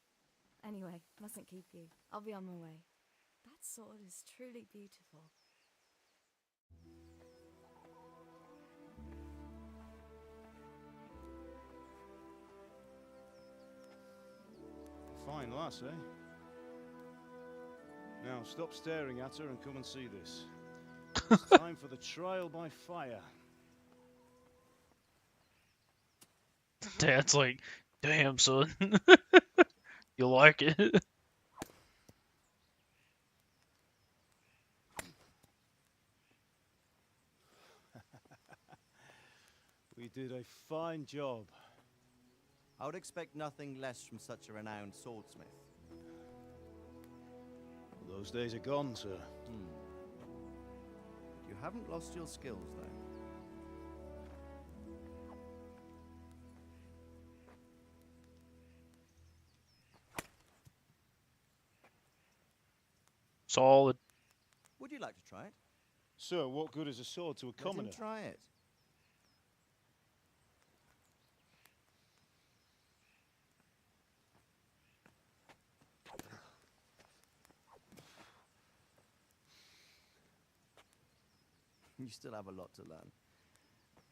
S18: Anyway, mustn't keep you. I'll be on my way. That sword is truly beautiful.
S3: Fine lass, eh? Now stop staring at her and come and see this. It's time for the trial by fire.
S1: Dad's like, damn, son. You like it?
S3: We did a fine job.
S17: I would expect nothing less from such a renowned swordsmith.
S3: Those days are gone, sir.
S17: You haven't lost your skills, though.
S1: Solid.
S17: Would you like to try it?
S3: Sir, what good is a sword to a commoner?
S17: Let him try it. You still have a lot to learn.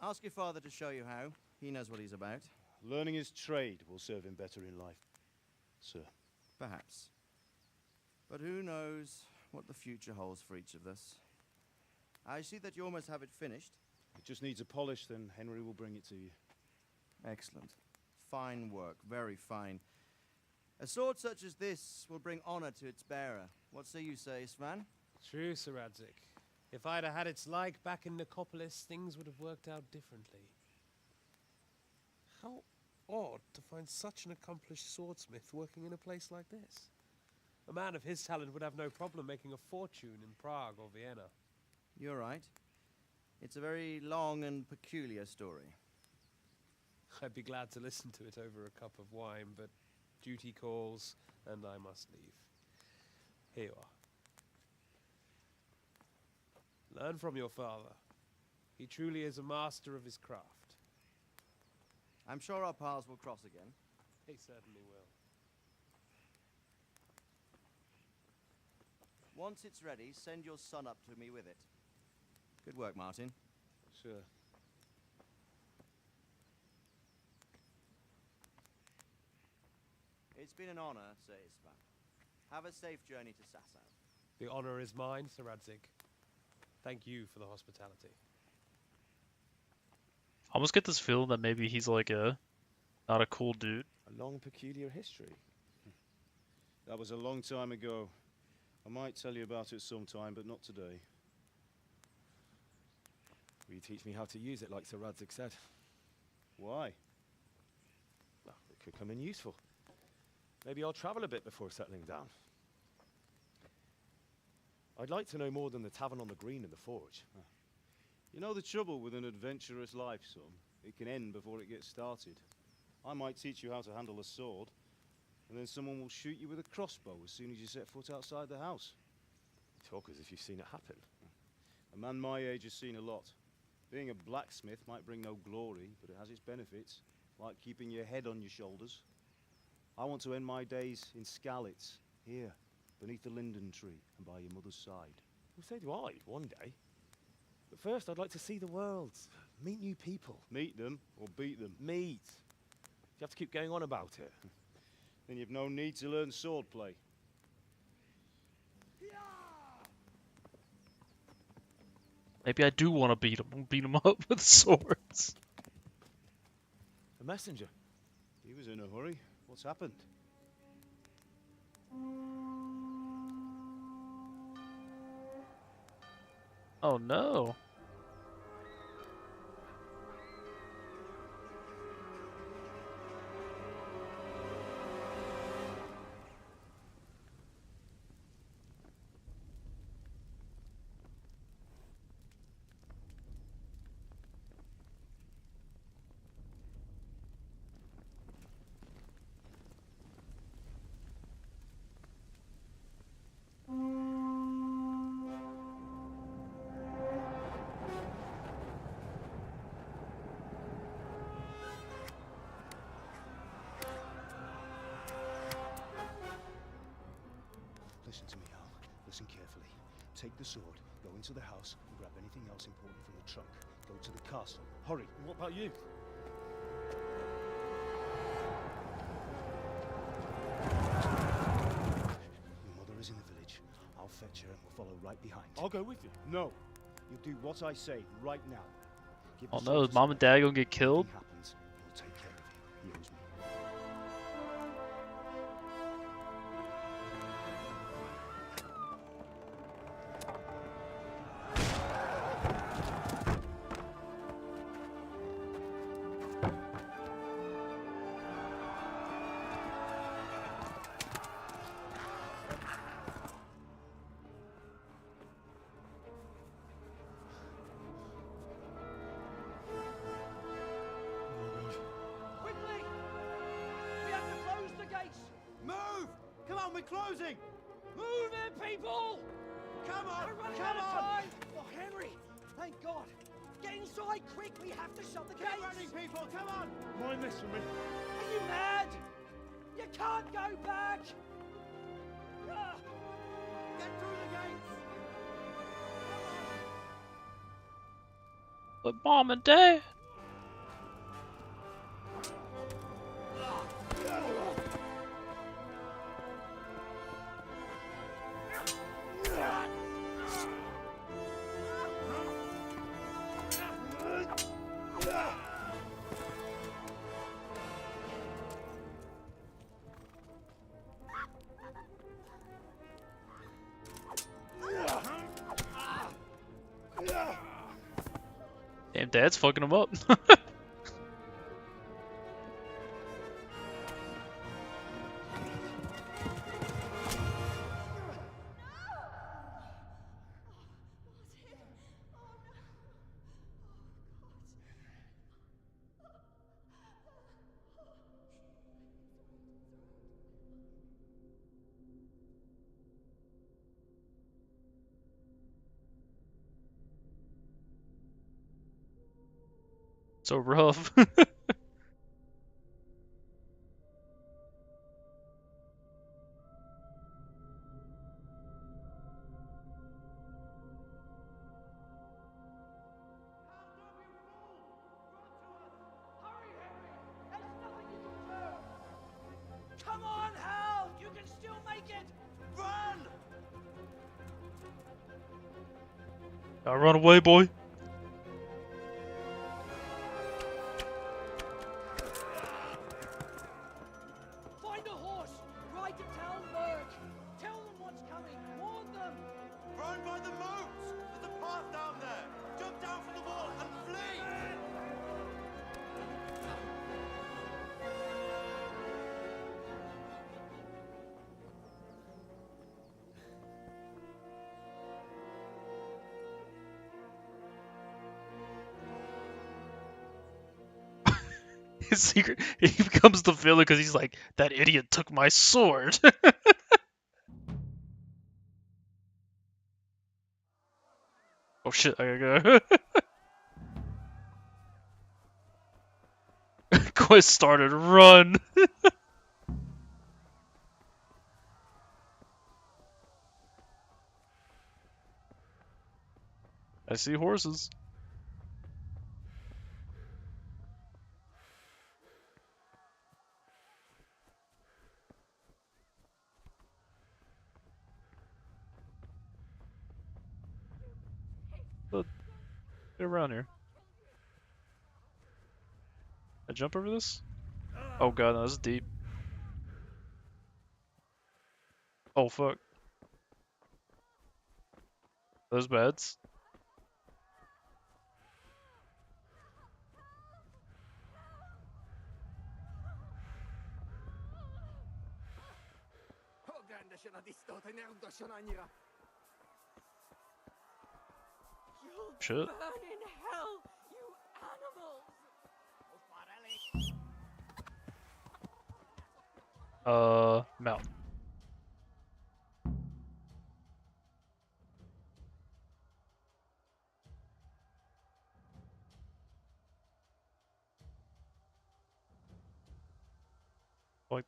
S17: Ask your father to show you how. He knows what he's about.
S3: Learning his trade will serve him better in life, sir.
S17: Perhaps. But who knows what the future holds for each of us. I see that you almost have it finished.
S3: It just needs a polish, then Henry will bring it to you.
S17: Excellent. Fine work, very fine. A sword such as this will bring honor to its bearer. What say you, Svan?
S5: True, Sir Radzik. If I'd have had its like back in Nicopolis, things would have worked out differently.
S19: How odd to find such an accomplished swordsmith working in a place like this.
S5: A man of his talent would have no problem making a fortune in Prague or Vienna.
S17: You're right. It's a very long and peculiar story.
S5: I'd be glad to listen to it over a cup of wine, but duty calls, and I must leave. Here you are. Learn from your father. He truly is a master of his craft.
S17: I'm sure our paths will cross again.
S5: He certainly will.
S17: Once it's ready, send your son up to me with it. Good work, Martin.
S3: Sure.
S17: It's been an honor, Sir Isvan. Have a safe journey to Sasau.
S5: The honor is mine, Sir Radzik. Thank you for the hospitality.
S1: I almost get this feeling that maybe he's like not a cool dude.
S3: A long, peculiar history. That was a long time ago. I might tell you about it sometime, but not today.
S5: Will you teach me how to use it like Sir Radzik said?
S3: Why?
S5: Well, it could come in useful. Maybe I'll travel a bit before settling down. I'd like to know more than the tavern on the green and the forge.
S3: You know the trouble with an adventurous life, son? It can end before it gets started. I might teach you how to handle a sword, and then someone will shoot you with a crossbow as soon as you set foot outside the house.
S5: You talk as if you've seen it happen.
S3: A man my age has seen a lot. Being a blacksmith might bring no glory, but it has its benefits, like keeping your head on your shoulders. I want to end my days in Skalitz, here, beneath the linden tree and by your mother's side.
S5: Well, so do I, one day. But first, I'd like to see the world, meet new people.
S3: Meet them or beat them?
S5: Meet. You have to keep going on about it.
S3: Then you've no need to learn swordplay.
S1: Maybe I do want to beat him up with swords.
S5: A messenger.
S3: He was in a hurry. What's happened?
S1: Oh no.
S3: Listen to me, Hal. Listen carefully. Take the sword, go into the house, and grab anything else important from the trunk. Go to the castle. Hurry!
S15: What about you?
S3: Your mother is in the village. I'll fetch her and we'll follow right behind.
S15: I'll go with you.
S3: No. You'll do what I say right now. Give
S1: Oh
S3: the
S1: no, is
S3: soldiers
S1: mom and dad gonna get killed?
S3: Anything happens, he'll take care of you. He owes me.
S8: Quickly! We have to close the gates! Move! Come on, we're closing! Move it, people! Come on! We're running out of time! Oh, Henry! Thank God! Get inside, quick! We have to shut the gates! Running, people! Come on!
S15: Mind this for me.
S8: Are you mad? You can't go back! Ah! Get through the gates!
S1: But mom and dad. Damn, dad's fucking him up. So rough.
S8: Come on, Hal! You can still make it! Run!
S1: Now run away, boy.
S8: Find a horse! Ride to tell Merc! Tell them what's coming! Warn them!
S6: Run by the moats! There's a path down there! Jump down from the wall and flee!
S1: His secret, he becomes the villain because he's like, that idiot took my sword. Oh shit, I gotta go. Quest started, run! I see horses. Look, get around here. I jump over this? Oh god, no, this is deep. Oh fuck. Those beds? Shit.
S8: Burn in hell, you animals!
S1: Mount. Like,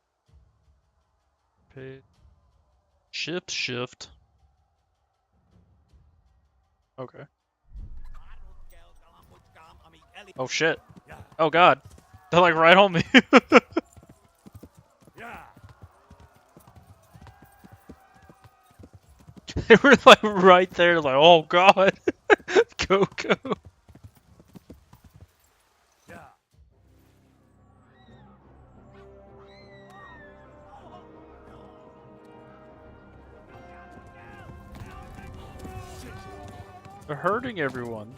S1: page. Shift. Okay. Oh shit. Oh god. They're like right on me. They were like right there, like, oh god. Go. They're hurting everyone.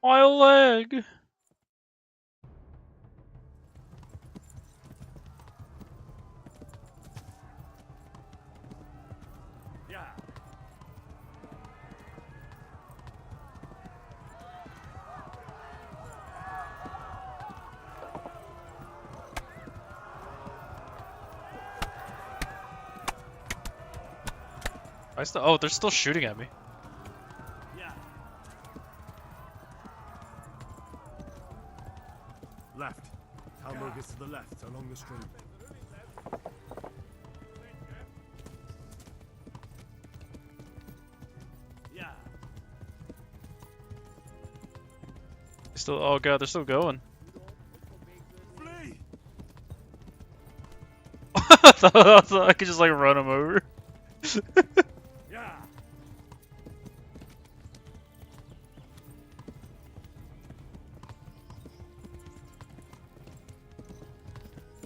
S1: My leg. Oh, they're still shooting at me.
S5: Left. Hamburg is to the left, along the stream.
S1: Oh god, they're still going. I thought I could just like run them over.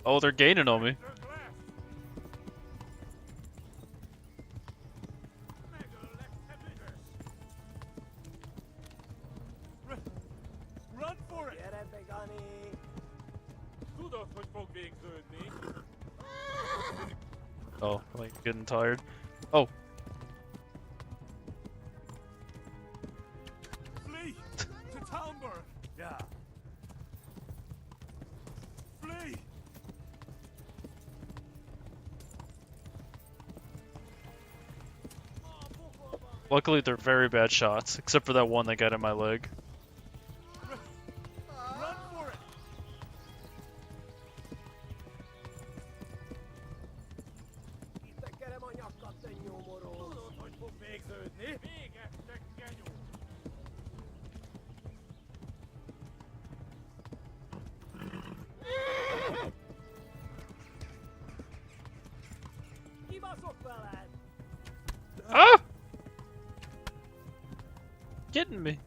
S1: Oh, they're gaining on me.
S15: Run for it!
S1: Oh, I'm like getting tired. Oh.
S15: Flee to Talmberg! Yeah. Flee!
S1: Luckily, they're very bad shots, except for that one that got in my leg.
S15: Run for it!
S1: Ah! Getting me.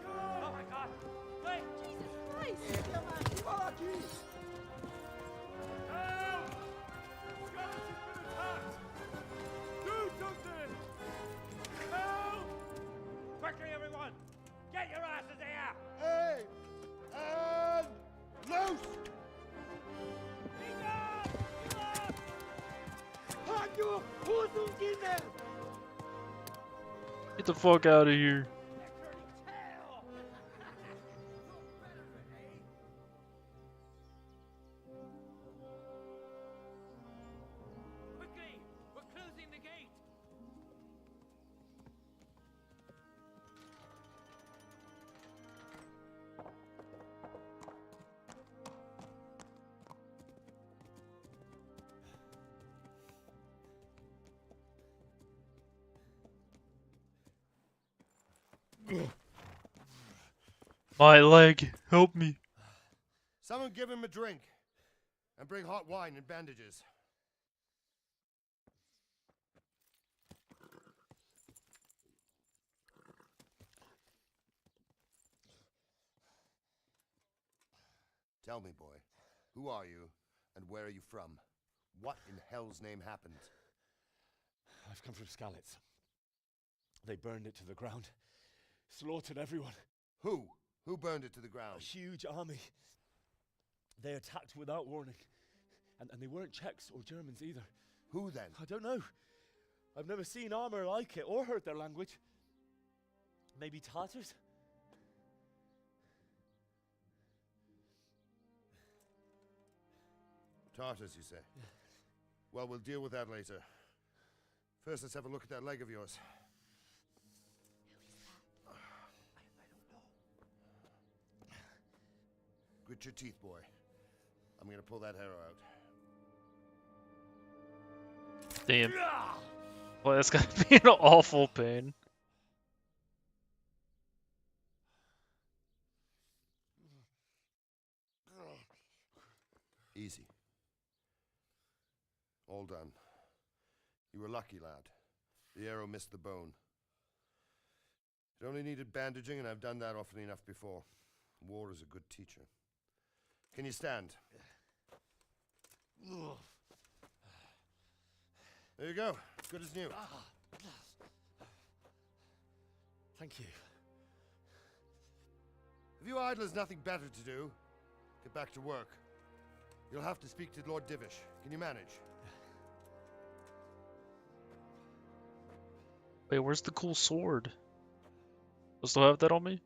S8: Oh my god! Wait! Jesus Christ!
S15: Help! Skeleton's been attacked! Do something! Help!
S8: Quickly, everyone! Get your asses here!
S11: Hey! And loose!
S1: Get the fuck out of here.
S8: Quickly! We're closing the gate!
S1: My leg, help me.
S11: Someone give him a drink. And bring hot wine and bandages. Tell me, boy, who are you, and where are you from? What in hell's name happened?
S5: I've come from Skalitz. They burned it to the ground. Slaughtered everyone.
S11: Who? Who burned it to the ground?
S5: A huge army. They attacked without warning. And they weren't Czechs or Germans either.
S11: Who then?
S5: I don't know. I've never seen armor like it or heard their language.
S10: Maybe Tartars?
S20: Tartars, you say? Well, we'll deal with that later. First, let's have a look at that leg of yours. Grit your teeth, boy. I'm gonna pull that arrow out.
S1: Damn. Boy, that's gotta be an awful pain.
S20: Easy. All done. You were lucky, lad. The arrow missed the bone. It only needed bandaging, and I've done that often enough before. War is a good teacher. Can you stand? There you go. Good as new.
S10: Thank you.
S20: Have you idlers nothing better to do? Get back to work. You'll have to speak to Lord Divish. Can you manage?
S1: Wait, where's the cool sword? I still have that on me?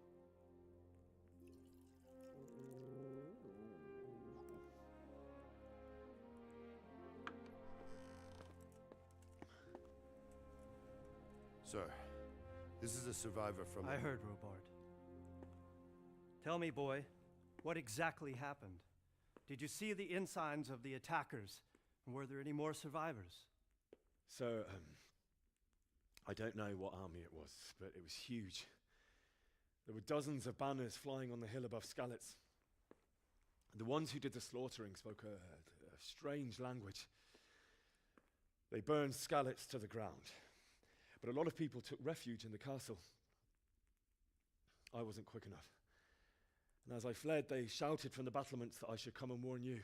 S20: Sir, this is a survivor from...
S8: I heard, Robard. Tell me, boy, what exactly happened? Did you see the ensigns of the attackers? And were there any more survivors?
S5: So, I don't know what army it was, but it was huge. There were dozens of banners flying on the hill above Skalitz. The ones who did the slaughtering spoke a strange language. They burned Skalitz to the ground, but a lot of people took refuge in the castle. I wasn't quick enough. And as I fled, they shouted from the battlements that I should come and warn you.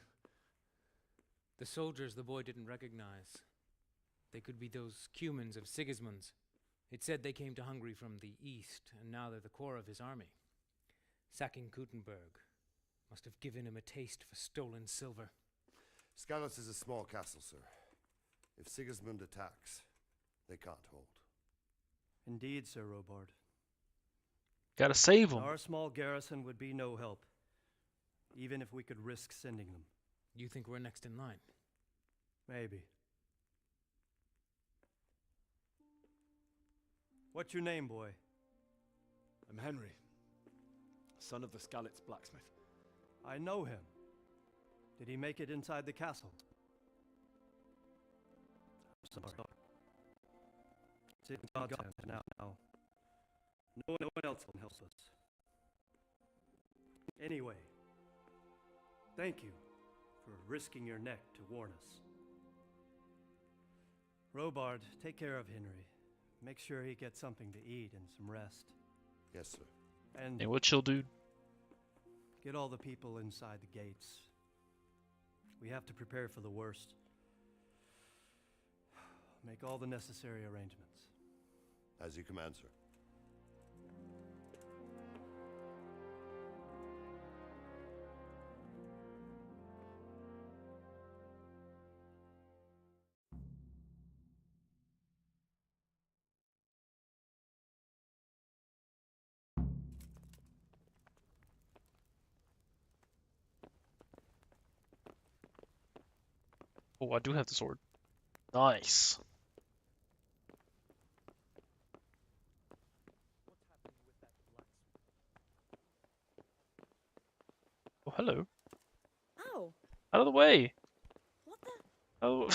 S21: The soldiers the boy didn't recognize. They could be those Cumans of Sigismund's. It said they came to Hungary from the east, and now they're the core of his army. Sacking Kuttenberg must have given him a taste for stolen silver.
S20: Skalitz is a small castle, sir. If Sigismund attacks, they can't hold.
S8: Indeed, Sir Robard.
S1: Gotta save them.
S8: Our small garrison would be no help, even if we could risk sending them.
S21: You think we're next in line?
S8: Maybe. What's your name, boy?
S5: I'm Henry, son of the Skalitz blacksmith.
S8: I know him. Did he make it inside the castle? I'm sorry. It's in God's hands now. No one else can help us. Anyway, thank you for risking your neck to warn us. Robard, take care of Henry. Make sure he gets something to eat and some rest.
S20: Yes, sir.
S8: And
S1: Hey, what chill, dude?
S8: get all the people inside the gates. We have to prepare for the worst. Make all the necessary arrangements.
S20: As you command, sir.
S1: Oh, I do have the sword. Nice. Oh, hello.
S18: Ow!
S1: Out of the way.
S18: What the?
S1: Oh.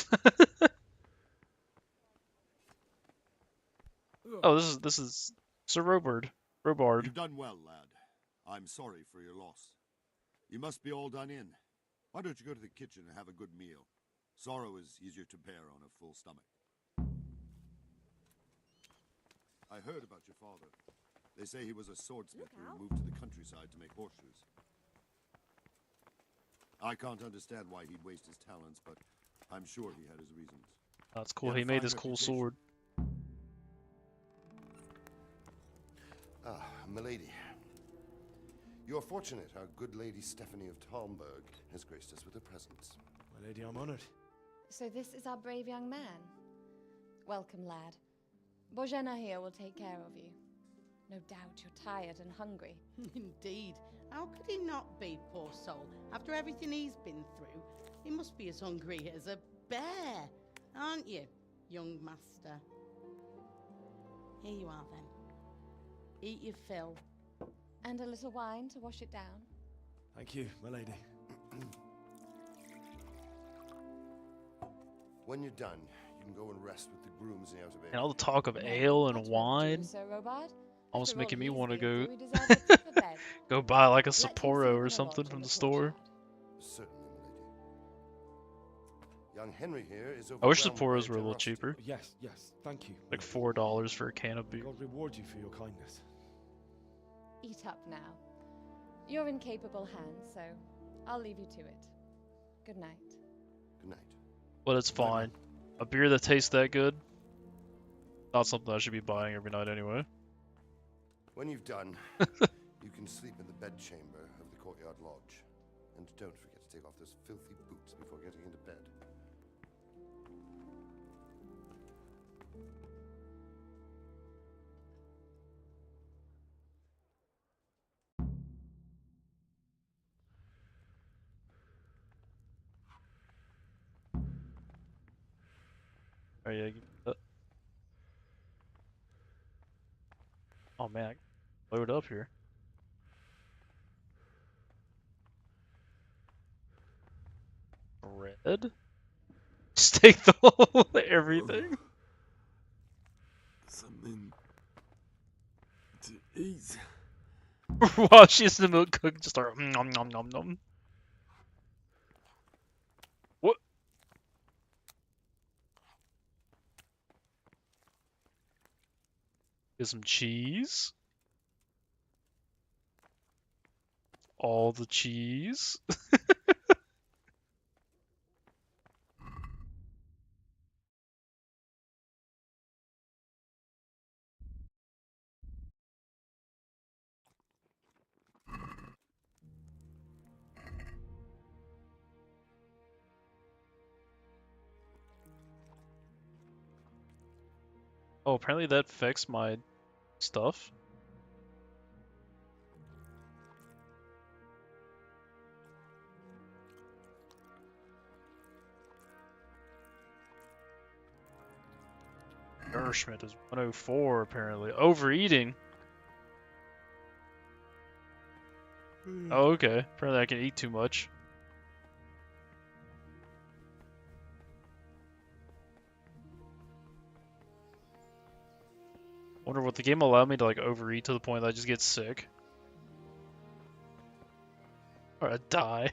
S1: Oh, this is Sir Robard.
S22: You've done well, lad. I'm sorry for your loss. You must be all done in. Why don't you go to the kitchen and have a good meal? Sorrow is easier to bear on a full stomach. I heard about your father. They say he was a swordsmith who moved to the countryside to make horseshoes. I can't understand why he'd waste his talents, but I'm sure he had his reasons.
S1: That's cool. He made this cool sword.
S20: Ah, milady. You're fortunate our good lady Stephanie of Talmberg has graced us with her presence.
S5: My lady, I'm honored.
S18: So this is our brave young man. Welcome, lad. Bojena here will take care of you.
S4: No doubt you're tired and hungry.
S12: Indeed. How could he not be, poor soul? After everything he's been through, he must be as hungry as a bear, aren't you, young master? Here you are, then. Eat your fill.
S4: And a little wine to wash it down.
S5: Thank you, my lady.
S20: When you're done, you can go and rest with the grooms in the outer bay.
S1: And all the talk of ale and wine,
S4: Sir Robard.
S1: almost
S4: After all
S1: making me
S4: he's
S1: want to
S4: been
S1: go
S4: through, he deserves a proper bed.
S1: go buy like a
S4: Let him
S1: Sapporo
S4: sleep
S1: or
S4: in a
S1: something
S4: lodge
S1: from
S4: in
S1: the
S4: the
S1: store.
S20: Certainly, my lady. Young Henry here is
S1: I wish
S20: overwhelmed by
S1: Sapporos
S20: your
S1: were a little
S20: generosity.
S1: cheaper.
S5: Yes, thank you.
S1: Like $4 for a can of beer.
S5: God reward you for your kindness.
S4: Eat up now. You're in capable hands, so I'll leave you to it. Good night.
S20: Good night.
S1: But it's fine. A beer that tastes that good, not something I should be buying every night anyway.
S20: When you've done, you can sleep in the bedchamber of the courtyard lodge. And don't forget to take off those filthy boots before getting into bed.
S1: Oh yeah. Oh man, load up here. Bread? Just take the whole everything.
S15: Something to eat.
S1: While she's in the milk cook, just start nom nom nom nom. What? Get some cheese. All the cheese. Oh, apparently that affects my stuff. Nourishment is 104 apparently. Overeating. Oh, okay. Apparently I can eat too much. Wonder what the game allowed me to like overeat to the point that I just get sick. Or I die.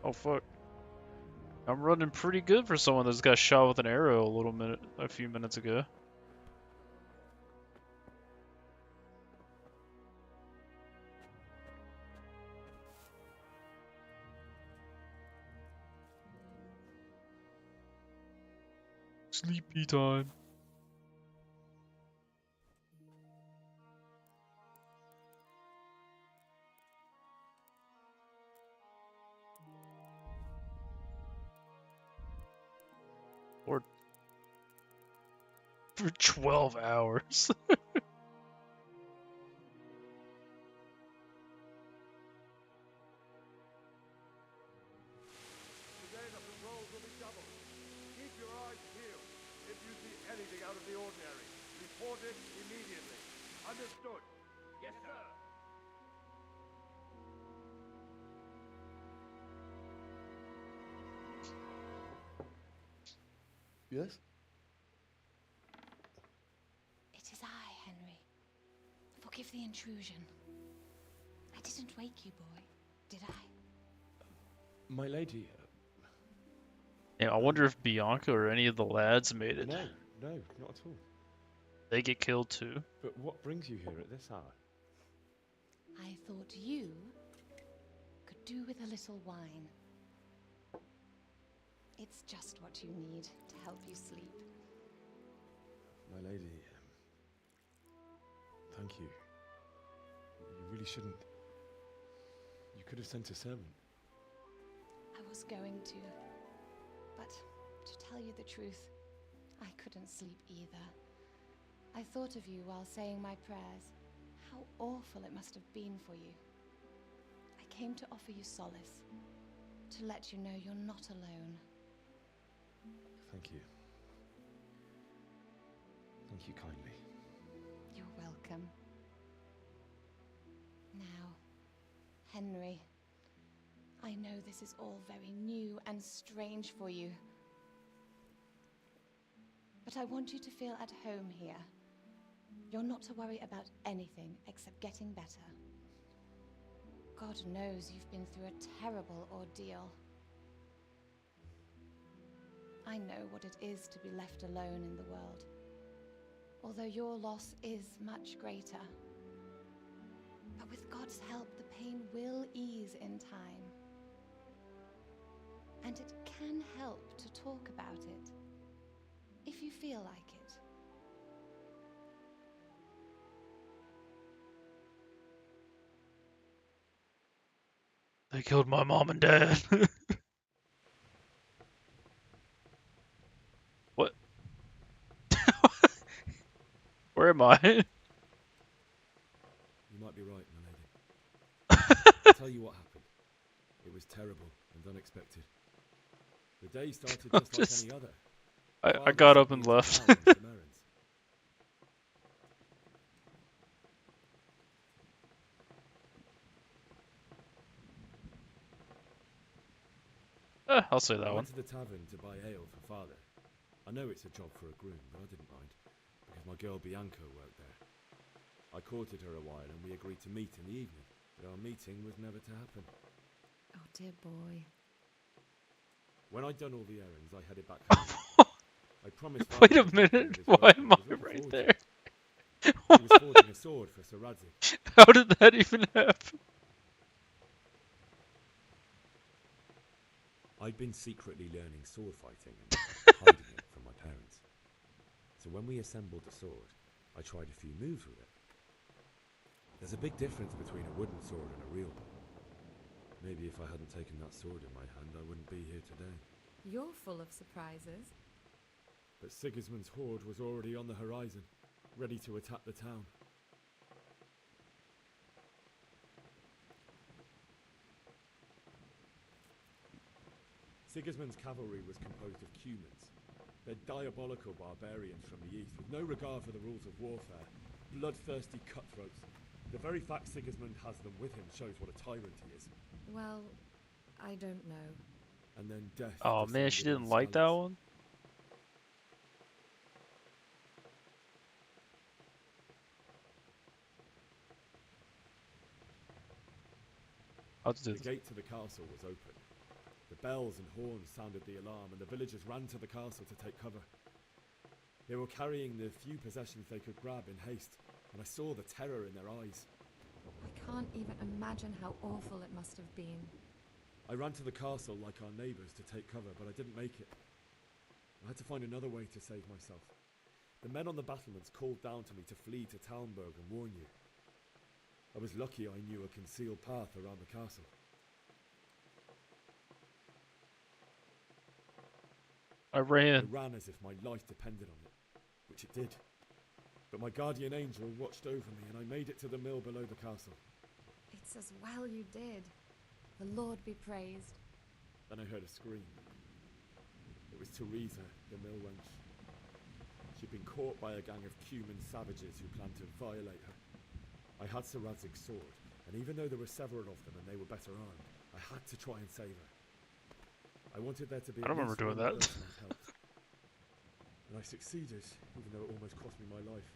S1: Oh fuck. I'm running pretty good for someone that's got shot with an arrow a few minutes ago. Sleepy time. Or for 12 hours.
S22: Today the patrols will be doubled. Keep your eyes peeled. If you see anything out of the ordinary, report it immediately. Understood? Yes, sir.
S17: Yes?
S4: It is I, Henry. Forgive the intrusion. I didn't wake you, boy, did I?
S5: My lady.
S1: Yeah, I wonder if Bianca or any of the lads made it.
S5: No, not at all.
S1: They get killed too.
S5: But what brings you here at this hour?
S4: I thought you could do with a little wine. It's just what you need to help you sleep.
S5: My lady. Thank you. You really shouldn't. You could have sent a servant.
S4: I was going to. But to tell you the truth, I couldn't sleep either. I thought of you while saying my prayers. How awful it must have been for you. I came to offer you solace, to let you know you're not alone.
S5: Thank you. Thank you kindly.
S4: You're welcome. Now, Henry, I know this is all very new and strange for you, but I want you to feel at home here. You're not to worry about anything except getting better. God knows you've been through a terrible ordeal. I know what it is to be left alone in the world, although your loss is much greater. But with God's help, the pain will ease in time. And it can help to talk about it, if you feel like it.
S1: They killed my mom and dad. What? Where am I?
S5: You might be right, my lady. I'll tell you what happened. It was terrible and unexpected. The day started just like any other.
S1: I got up and left. I'll say that
S5: I
S1: one.
S5: went to the tavern to buy ale for father. I know it's a job for a groom, but I didn't mind, because my girl Bianca worked there. I courted her a while and we agreed to meet in the evening, but our meeting was never to happen.
S18: Oh dear boy.
S5: When I'd done all the errands, I headed back home. I promised father
S1: Wait a
S5: I'd help him with
S1: minute,
S5: his
S1: why
S5: work,
S1: am
S5: and
S1: I
S5: was looking
S1: right
S5: forward
S1: there?
S5: to it. He was forging a sword for Sir Radzik.
S1: How did that even happen?
S5: I'd been secretly learning sword fighting and hiding it from my parents. So when we assembled the sword, I tried a few moves with it. There's a big difference between a wooden sword and a real one. Maybe if I hadn't taken that sword in my hand, I wouldn't be here today.
S18: You're full of surprises.
S5: But Sigismund's horde was already on the horizon, ready to attack the town. Sigismund's cavalry was composed of Cumans. They're diabolical barbarians from the east, with no regard for the rules of warfare. Bloodthirsty cutthroats. The very fact Sigismund has them with him shows what a tyrant he is.
S18: Well, I don't know.
S5: And then death.
S1: Oh man, she
S5: descended on
S1: didn't like that
S5: Skalitz.
S1: one?
S5: The gate to the castle was open. The bells and horns sounded the alarm, and the villagers ran to the castle to take cover. They were carrying the few possessions they could grab in haste, and I saw the terror in their eyes.
S18: I can't even imagine how awful it must have been.
S5: I ran to the castle like our neighbours to take cover, but I didn't make it. I had to find another way to save myself. The men on the battlements called down to me to flee to Talmberg and warn you. I was lucky I knew a concealed path around the castle.
S1: I ran.
S5: I ran as if my life depended on it, which it did. But my guardian angel watched over me, and I made it to the mill below the castle.
S18: It's as well you did. The Lord be praised.
S5: Then I heard a scream. It was Teresa, the mill wench. She'd been caught by a gang of Cuman savages who planned to violate her. I had Sir Radzig's sword, and even though there were several of them and they were better armed, I had to try and save her. I wanted there to be
S1: I don't remember
S5: at least
S1: doing
S5: one
S1: that.
S5: person I'd helped. And I succeeded, even though it almost cost me my life.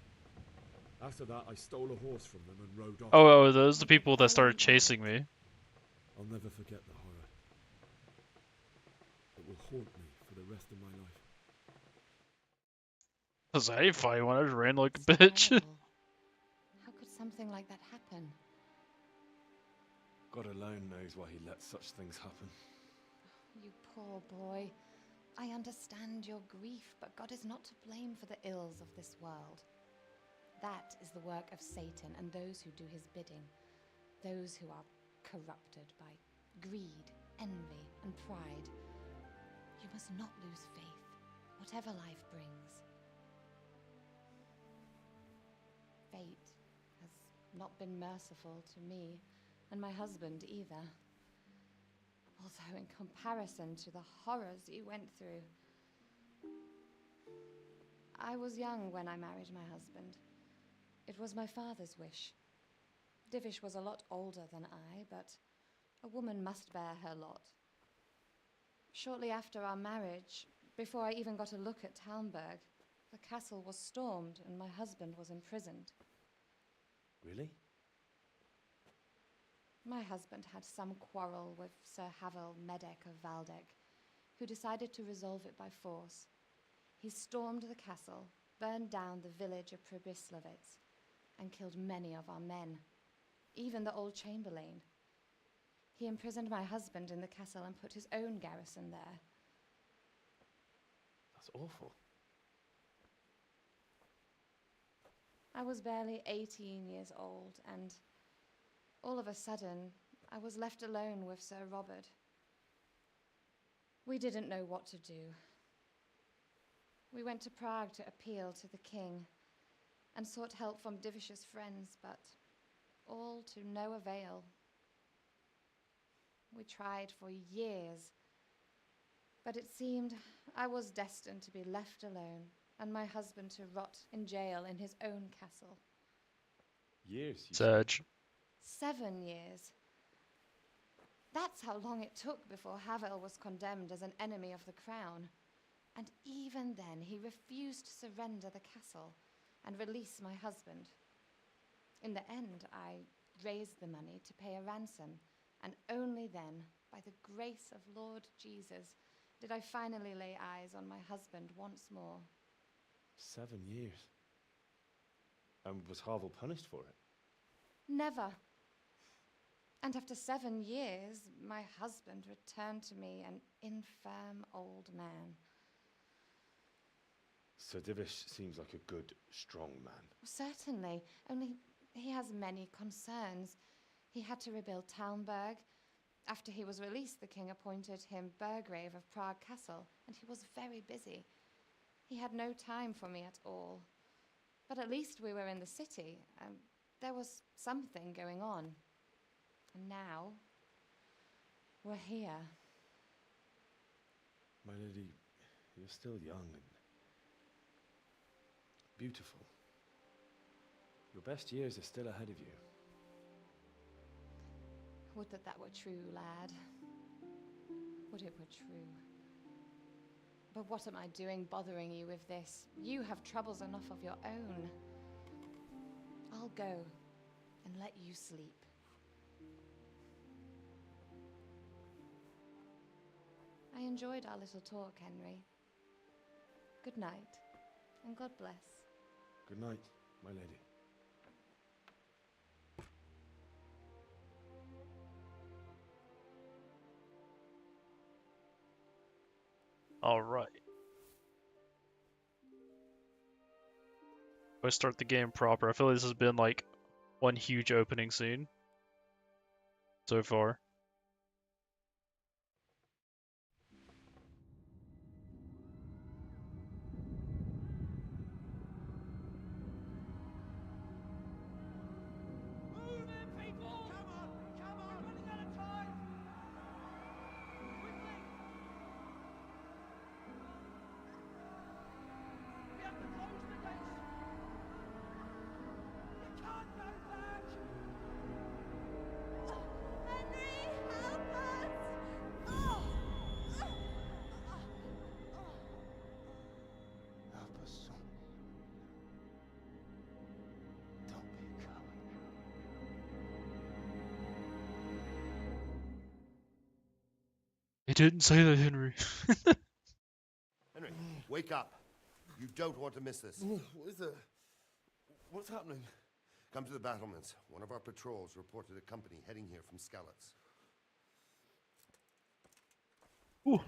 S5: After that, I stole a horse from them and rode off.
S1: Oh, those are the people that started chasing me.
S5: I'll never forget the horror. It will haunt me for the rest of my life.
S1: Cause I didn't fight one, I just ran like a bitch.
S4: How could something like that happen?
S5: God alone knows why he lets such things happen.
S4: You poor boy. I understand your grief, but God is not to blame for the ills of this world. That is the work of Satan and those who do his bidding. Those who are corrupted by greed, envy and pride. You must not lose faith, whatever life brings. Fate has not been merciful to me, and my husband either. Although in comparison to the horrors you went through. I was young when I married my husband. It was my father's wish. Divish was a lot older than I, but a woman must bear her lot. Shortly after our marriage, before I even got a look at Talmberg, the castle was stormed and my husband was imprisoned.
S14: Really?
S4: My husband had some quarrel with Sir Havel Medek of Valdek, who decided to resolve it by force. He stormed the castle, burned down the village of Pribyslavitz, and killed many of our men, even the old chamberlain. He imprisoned my husband in the castle and put his own garrison there.
S14: That's awful.
S4: I was barely 18 years old, and all of a sudden, I was left alone with Sir Robert. We didn't know what to do. We went to Prague to appeal to the king and sought help from Divish's friends, but all to no avail. We tried for years, but it seemed I was destined to be left alone and my husband to rot in jail in his own castle.
S5: Years, you
S1: Sag.
S4: 7 years. That's how long it took before Havel was condemned as an enemy of the crown. And even then, he refused to surrender the castle and release my husband. In the end, I raised the money to pay a ransom, and only then, by the grace of Lord Jesus, did I finally lay eyes on my husband once more.
S5: 7 years. And was Havel punished for it?
S4: Never. And after 7 years, my husband returned to me an infirm old man.
S5: Sir Divish seems like a good, strong man.
S4: Certainly, only he has many concerns. He had to rebuild Talmberg. After he was released, the king appointed him Burgrave of Prague Castle, and he was very busy. He had no time for me at all. But at least we were in the city. There was something going on. And now, we're here.
S5: My lady, you're still young and beautiful. Your best years are still ahead of you.
S4: Would that that were true, lad. Would it were true. But what am I doing bothering you with this? You have troubles enough of your own. I'll go and let you sleep. I enjoyed our little talk, Henry. Good night, and God bless.
S5: Good night, my lady.
S1: All right. If I start the game proper, I feel like this has been like one huge opening scene so far.
S8: Move in, people! Come on! Come on! We're running out of time! Quickly! We have to close the gates! You can't go back!
S9: Henry, help us! Oh!
S17: Help us, son. Don't be a coward.
S1: He didn't say that, Henry.
S20: Henry, wake up. You don't want to miss this.
S19: What is it? What's happening?
S20: Come to the battlements. One of our patrols reported a company heading here from Skalitz.
S1: Ooh.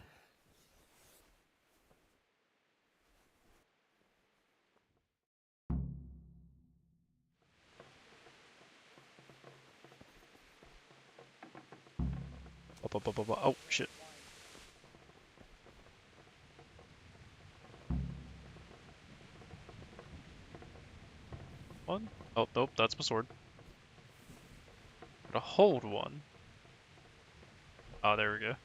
S1: Oh, shit. One. Oh, nope, that's my sword. Gotta hold one. Oh, there we go.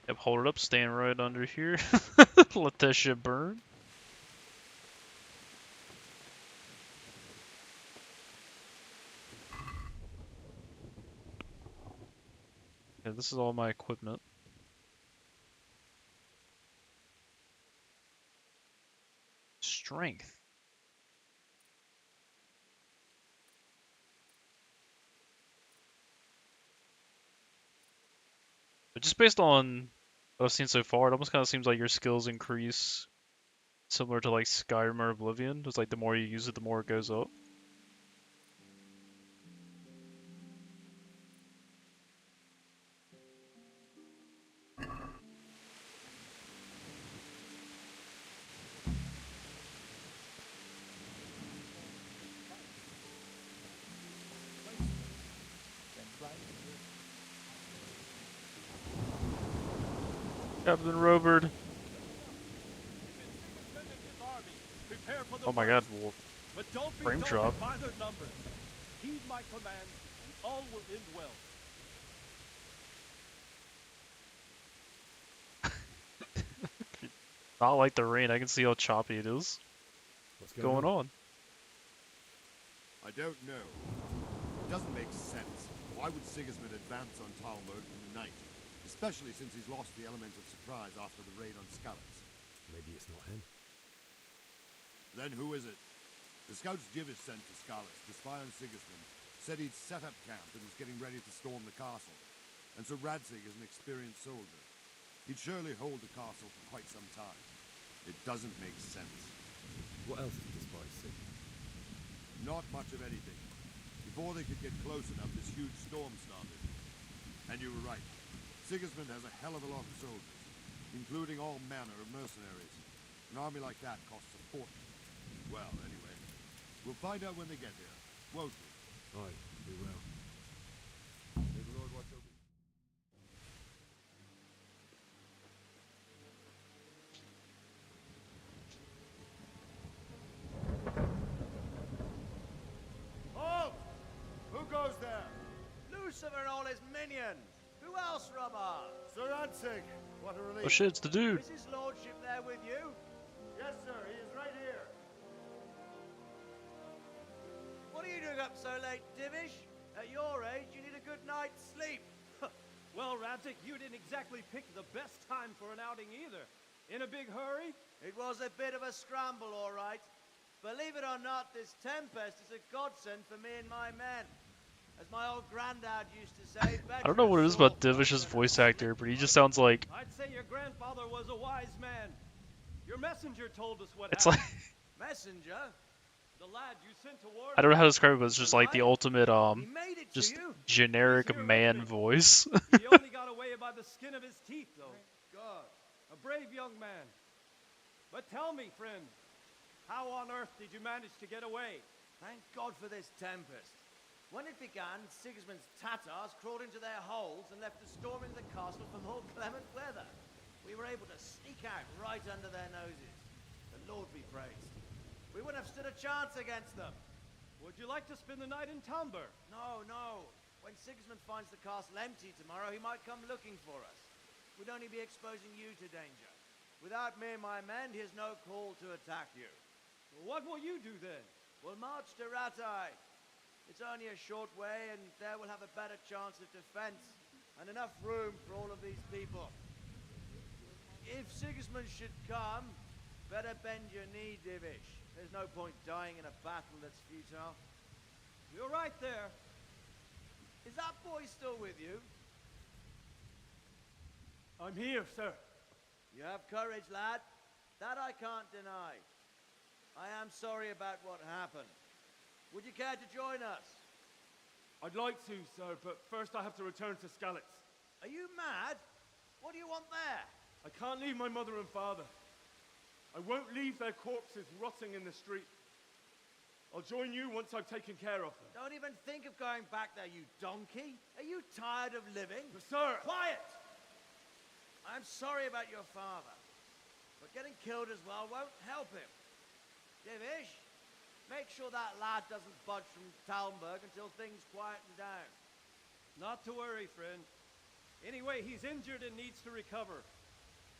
S1: Yep, hold it up, stand right under here. Let that shit burn. Yeah, this is all my equipment. Strength. But just based on what I've seen so far, it almost kind of seems like your skills increase similar to like Skyrim or Oblivion. It's like the more you use it, the more it goes up. Captain Robert. Oh my god, well,
S15: But don't be
S1: frame
S15: daunted
S1: drop.
S15: by their numbers. Heed my command, and all will end well.
S1: Not like the rain, I can see how choppy it is.
S5: What's
S1: Going on?
S22: I don't know. It doesn't make sense. Why would Sigismund advance on Talmud in the night? Especially since he's lost the element of surprise after the raid on Skalitz.
S5: Maybe it's not him.
S22: Then who is it? The scouts Divish sent to Skalitz to spy on Sigismund said he'd set up camp and was getting ready to storm the castle. And so Radzig is an experienced soldier. He'd surely hold the castle for quite some time. It doesn't make sense.
S5: What else did the spies see?
S22: Not much of anything. Before they could get close enough, this huge storm started. And you were right. Sigismund has a hell of a lot of soldiers, including all manner of mercenaries. An army like that costs a fortune. Well, anyway, we'll find out when they get here, won't we?
S5: Aye, we will.
S22: May the Lord watch over you.
S8: Halt! Who goes there? Lucifer and all his minions. Who else, Rubber?
S3: Sir Radzig, what a relief.
S1: Oh shit, it's the dude.
S8: Is his lordship there with you?
S3: Yes, sir, he is right here.
S8: What are you doing up so late, Divish? At your age, you need a good night's sleep.
S15: Well, Radzig, you didn't exactly pick the best time for an outing either. In a big hurry?
S8: It was a bit of a scramble, all right. Believe it or not, this tempest is a godsend for me and my men. As my old granddad used to say,
S1: I don't know what it is about Divish's voice actor, but he just sounds like
S15: I'd say your grandfather was a wise man. Your messenger told us what
S1: it's
S15: happened.
S1: like
S8: Messenger?
S15: The lad you sent to warn
S1: I don't know how to describe it, but it's just like the ultimate just generic man voice.
S15: He only got away by the skin of his teeth, though.
S8: God.
S15: A brave young man. But tell me, friend, how on earth did you manage to get away?
S8: Thank God for this tempest. When it began, Sigismund's Tatars crawled into their holes and left us storming the castle for more clement weather. We were able to sneak out right under their noses. The Lord be praised. We wouldn't have stood a chance against them.
S15: Would you like to spend the night in Talmber?
S8: No, no. When Sigismund finds the castle empty tomorrow, he might come looking for us. We'd only be exposing you to danger. Without me and my men, he has no call to attack you.
S15: What will you do then?
S8: We'll march to Ratai. It's only a short way, and there we'll have a better chance of defense and enough room for all of these people. If Sigismund should come, better bend your knee, Divish. There's no point dying in a battle that's futile.
S15: You're right there.
S8: Is that boy still with you?
S15: I'm here, sir.
S8: You have courage, lad. That I can't deny. I am sorry about what happened. Would you care to join us?
S15: I'd like to, sir, but first I have to return to Skalitz.
S8: Are you mad? What do you want there?
S15: I can't leave my mother and father. I won't leave their corpses rotting in the street. I'll join you once I've taken care of them.
S8: Don't even think of going back there, you donkey. Are you tired of living?
S15: Sir!
S8: Quiet! I'm sorry about your father, but getting killed as well won't help him. Divish, make sure that lad doesn't budge from Talmberg until things quieten down.
S2: Not to worry, friend. Anyway, he's injured and needs to recover.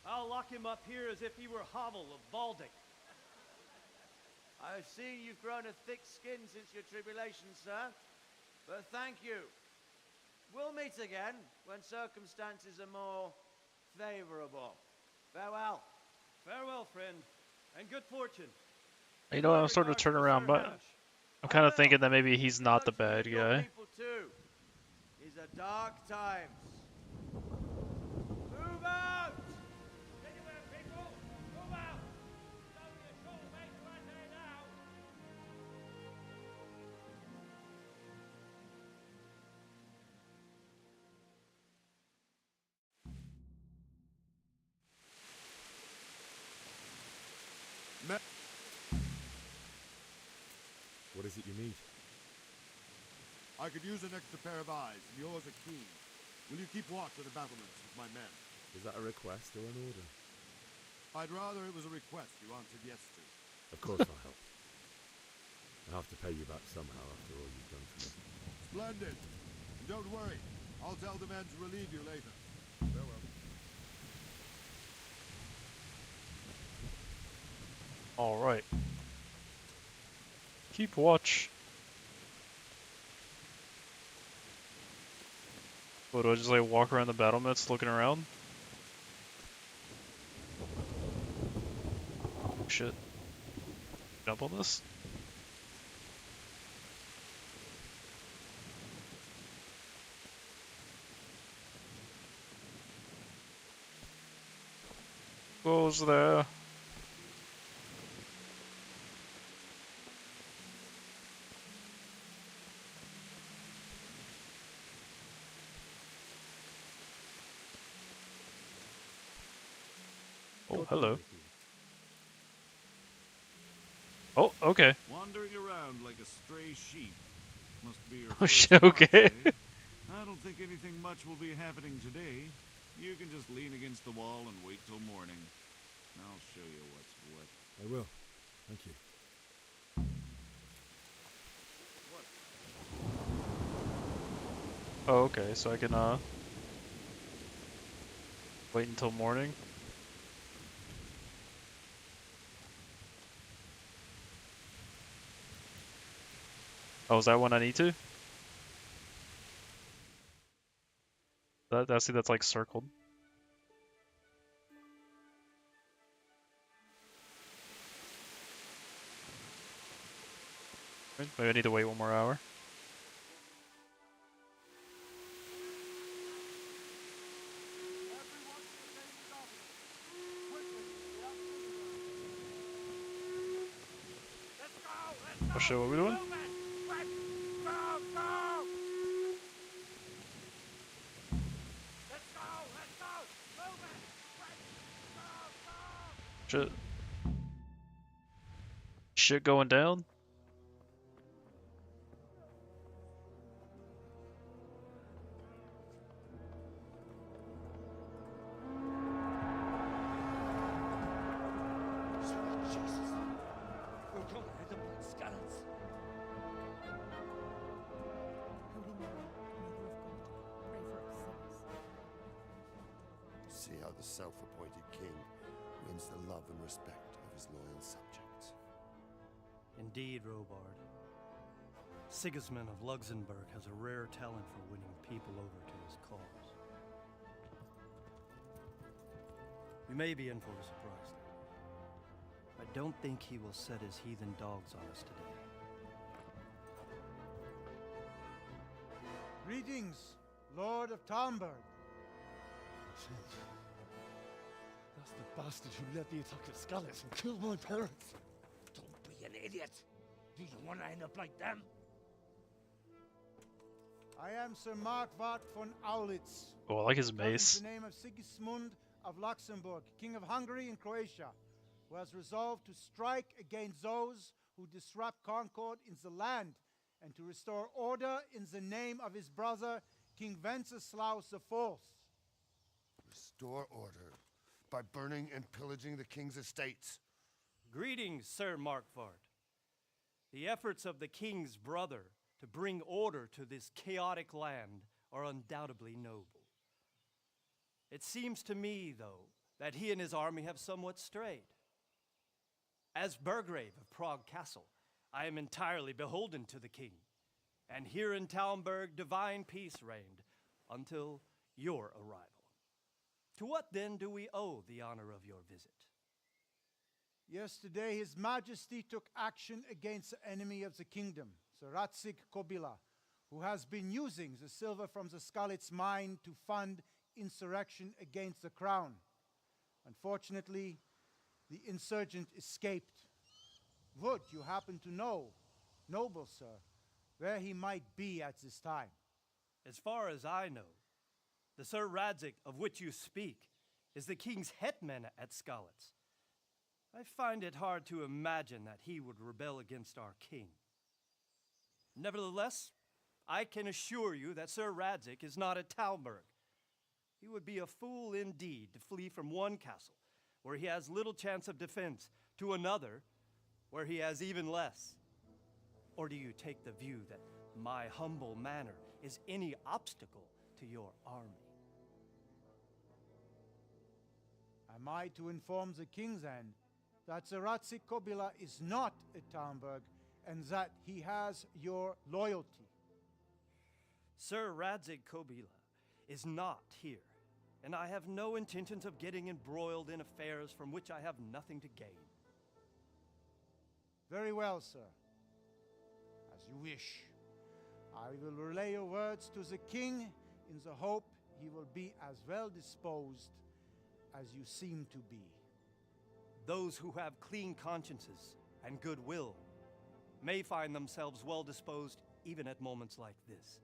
S2: I'll lock him up here as if he were Hovel of Baldic.
S8: I've seen you've grown a thick skin since your tribulation, sir. But thank you. We'll meet again when circumstances are more favorable. Farewell.
S2: Farewell, friend, and good fortune.
S1: You know, I'm starting to turn around, but I'm kind of thinking that maybe he's not the bad guy.
S8: People too. These are dark times. Move out! Anywhere, people! Move out! It's only a short way to right there now.
S22: What is it you need? I could use an extra pair of eyes, and yours are keen. Will you keep watch at the battlements with my men?
S15: Is that a request or an order?
S22: I'd rather it was a request you answered yes to.
S15: Of course I'll help. I'll have to pay you back somehow after all you've done for me.
S22: Splendid! And don't worry, I'll tell the men to relieve you later. Farewell.
S1: Alright. Keep watch. What, do I just like walk around the battlements looking around? Shit. Jump on this? Goes there. Oh, hello. Oh, okay.
S22: Wandering around like a stray sheep. Must be your
S1: Oh
S22: first
S1: shit,
S22: march,
S1: okay.
S22: eh? I don't think anything much will be happening today. You can just lean against the wall and wait till morning. I'll show you what's what.
S15: I will. Thank you.
S1: Oh, okay, so I can, wait until morning. Oh, is that one I need to? I see that's like circled. Maybe I need to wait one more hour. Oh shit, what are we doing? Shit. Shit going down?
S8: Jesus. We're going to hit them like skeletons.
S16: Holy Mary, Mother of God, pray for us sinners.
S20: See how the self-appointed king wins the love and respect of his loyal subjects.
S7: Indeed, Robard. Sigismund of Luxembourg has a rare talent for winning people over to his cause. We may be in for a surprise. I don't think he will set his heathen dogs on us today.
S23: Greetings, Lord of Talmberg.
S24: That's the bastard who led the attack at Scarlet and killed my parents.
S8: Don't be an idiot. Do you want to end up like them?
S23: I am Sir Markwart von Aulitz.
S1: Oh, I like his
S23: who comes
S1: mace.
S23: in the name of Sigismund of Luxembourg, King of Hungary and Croatia, who has resolved to strike against those who disrupt concord in the land, and to restore order in the name of his brother, King Wenceslaus IV.
S20: Restore order by burning and pillaging the king's estates.
S2: Greetings, Sir Markvart. The efforts of the king's brother to bring order to this chaotic land are undoubtedly noble. It seems to me, though, that he and his army have somewhat strayed. As Burgrave of Prague Castle, I am entirely beholden to the king, and here in Talmberg divine peace reigned until your arrival. To what then do we owe the honor of your visit?
S23: Yesterday, His Majesty took action against the enemy of the kingdom, Sir Ratsig Kobila, who has been using the silver from the Skalitz mine to fund insurrection against the crown. Unfortunately, the insurgent escaped. Would you happen to know, noble sir, where he might be at this time?
S2: As far as I know, the Sir Radzik of which you speak is the king's hetman at Skalitz. I find it hard to imagine that he would rebel against our king. Nevertheless, I can assure you that Sir Radzik is not at Talmberg. He would be a fool indeed to flee from one castle, where he has little chance of defense, to another, where he has even less. Or do you take the view that my humble manner is any obstacle to your army?
S23: Am I to inform the king then that Sir Ratsig Kobila is not at Talmberg and that he has your loyalty?
S2: Sir Radzik Kobila is not here, and I have no intentions of getting embroiled in affairs from which I have nothing to gain.
S23: Very well, sir. As you wish. I will relay your words to the king in the hope he will be as well disposed as you seem to be.
S2: Those who have clean consciences and goodwill may find themselves well disposed even at moments like this,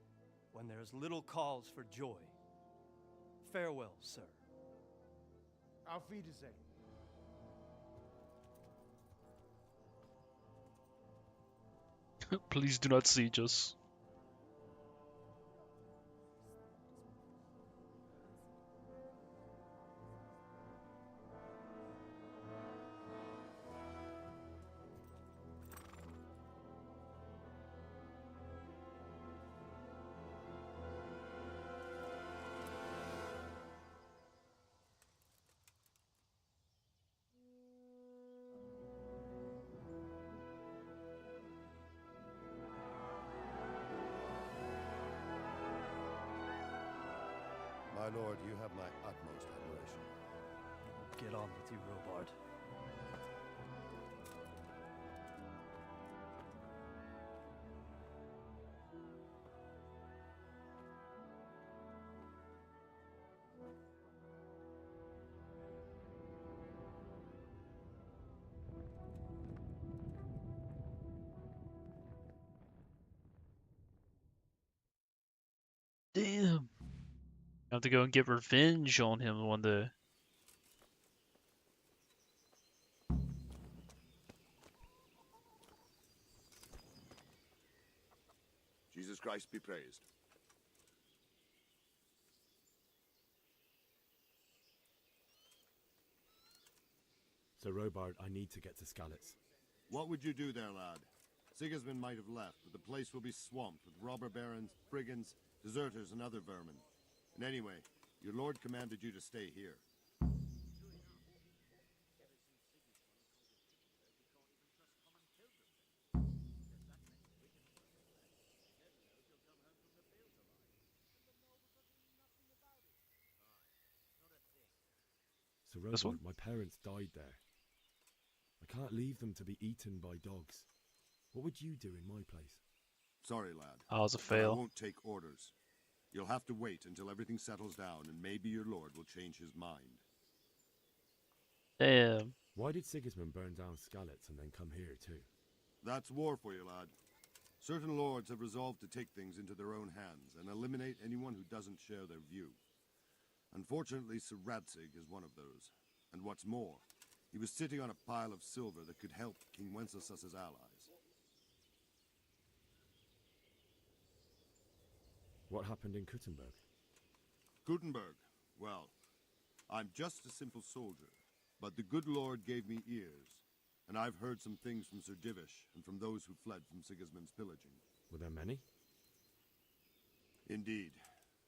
S2: when there is little cause for joy. Farewell, sir.
S23: Auf Wiedersehen.
S1: Please do not siege us.
S20: My lord, you have my utmost admiration.
S2: Get on with you, Robard.
S1: Damn. I have to go and get revenge on him one day.
S22: Jesus Christ be praised.
S5: Sir Robard, I need to get to Skalitz.
S22: What would you do there, lad? Sigismund might have left, but the place will be swamped with robber barons, brigands, deserters, and other vermin. And anyway, your lord commanded you to stay here.
S5: Sir
S1: This one?
S5: Robard, my parents died there. I can't leave them to be eaten by dogs. What would you do in my place?
S22: Sorry, lad.
S1: Oh, it was a
S22: but
S1: fail.
S22: I won't take orders. You'll have to wait until everything settles down, and maybe your lord will change his mind.
S1: Damn.
S5: Why did Sigismund burn down Skalitz and then come here too?
S22: That's war for you, lad. Certain lords have resolved to take things into their own hands and eliminate anyone who doesn't share their view. Unfortunately, Sir Ratsig is one of those. And what's more, he was sitting on a pile of silver that could help King Wenceslas's allies.
S5: What happened in Kuttenberg?
S22: Gutenberg. Well, I'm just a simple soldier, but the good Lord gave me ears, and I've heard some things from Sir Divish and from those who fled from Sigismund's pillaging.
S5: Were there many?
S22: Indeed,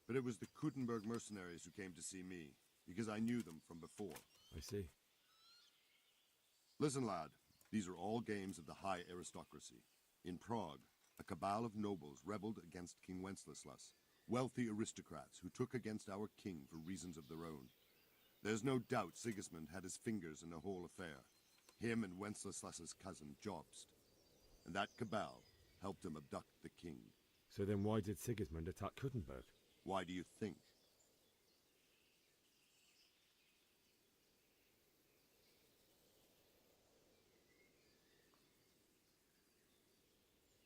S22: but it was the Kuttenberg mercenaries who came to see me, because I knew them from before.
S5: I see.
S22: Listen, lad, these are all games of the high aristocracy. In Prague, a cabal of nobles rebelled against King Wenceslas, wealthy aristocrats who took against our king for reasons of their own. There's no doubt Sigismund had his fingers in the whole affair. Him and Wenceslas's cousin Jobst. And that cabal helped him abduct the king.
S5: So then why did Sigismund attack Kuttenberg?
S22: Why do you think?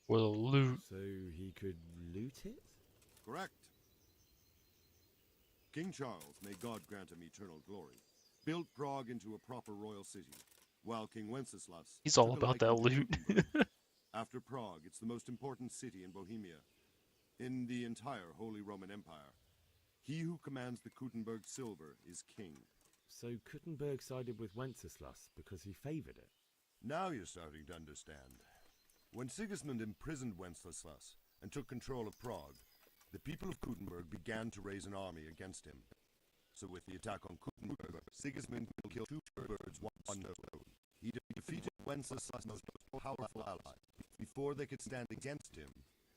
S1: For the loot.
S5: So he could loot it?
S22: Correct. King Charles, may God grant him eternal glory, built Prague into a proper royal city, while King Wenceslas...
S1: He's all
S22: took a
S1: about that
S22: liking to
S1: loot.
S22: Kuttenberg. After Prague, it's the most important city in Bohemia, in the entire Holy Roman Empire. He who commands the Kuttenberg silver is king.
S5: So Kuttenberg sided with Wenceslas because he favoured it?
S22: Now you're starting to understand. When Sigismund imprisoned Wenceslas and took control of Prague, the people of Kuttenberg began to raise an army against him. So with the attack on Kuttenberg, Sigismund killed two birds, one stone. He defeated Wenceslas' most powerful ally before they could stand against him,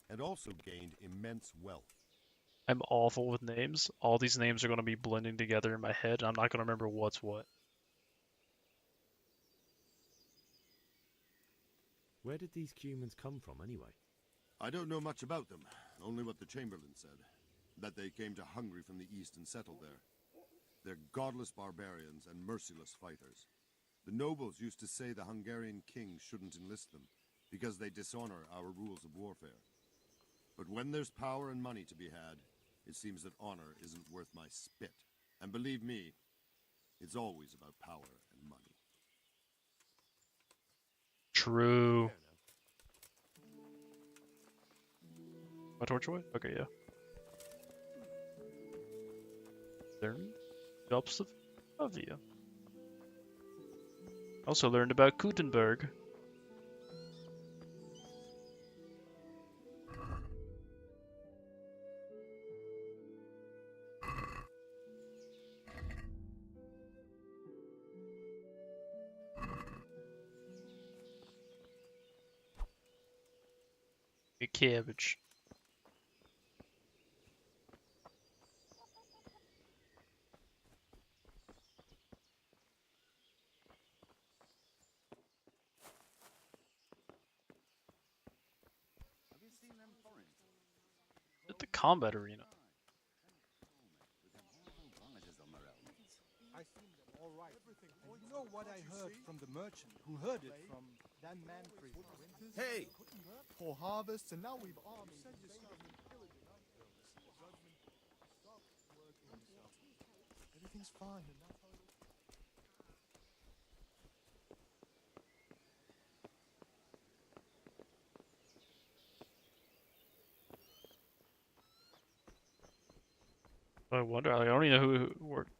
S22: and also gained immense wealth.
S1: I'm awful with names. All these names are going to be blending together in my head, and I'm not going to remember what's what.
S5: Where did these Cumans come from, anyway?
S22: I don't know much about them, only what the Chamberlain said. That they came to Hungary from the east and settled there. They're godless barbarians and merciless fighters. The nobles used to say the Hungarian king shouldn't enlist them, because they dishonor our rules of warfare. But when there's power and money to be had, it seems that honor isn't worth my spit. And believe me, it's always about power and money.
S1: True. My torch away? Okay, yeah. There helps of you. Also learned about Kuttenberg. A cabbage. At the combat arena.
S23: I seen them all right. And you know what I heard from the merchant who heard it from Dan Manfred?
S6: Hey!
S23: Poor harvests, and now we've armies. Everything's fine, and that's how it
S1: I wonder. I don't even know who worked.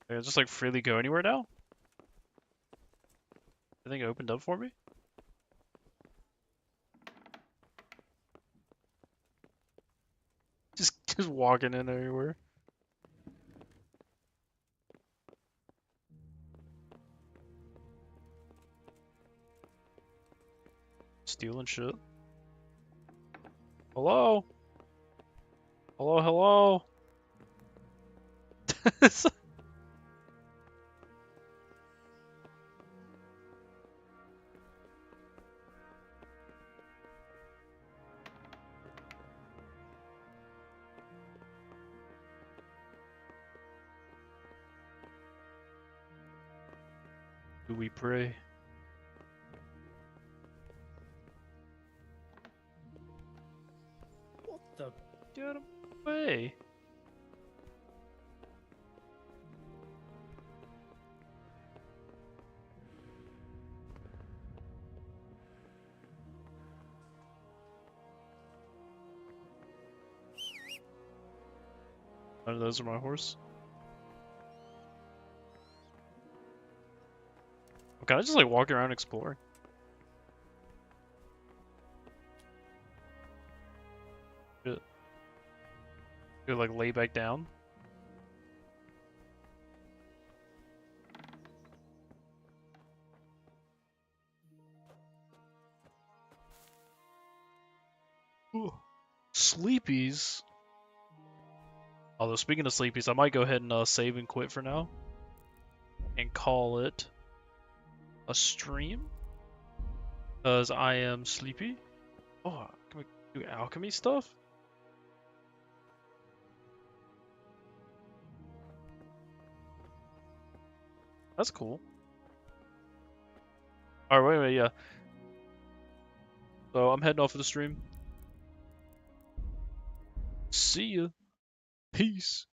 S1: Can I just like freely go anywhere now? I think it opened up for me. Just walking in everywhere. Stealing shit. Hello? Hello, hello? Do we pray?
S8: What the?
S1: Get away! None of those are my horse. Can I just like walk around exploring? Good. Like lay back down. Ooh. Sleepies. Although speaking of sleepies, I might go ahead and save and quit for now, and call it a stream, because I am sleepy. Oh, can we do alchemy stuff? That's cool. Alright, wait, yeah. So I'm heading off of the stream. See ya. Peace.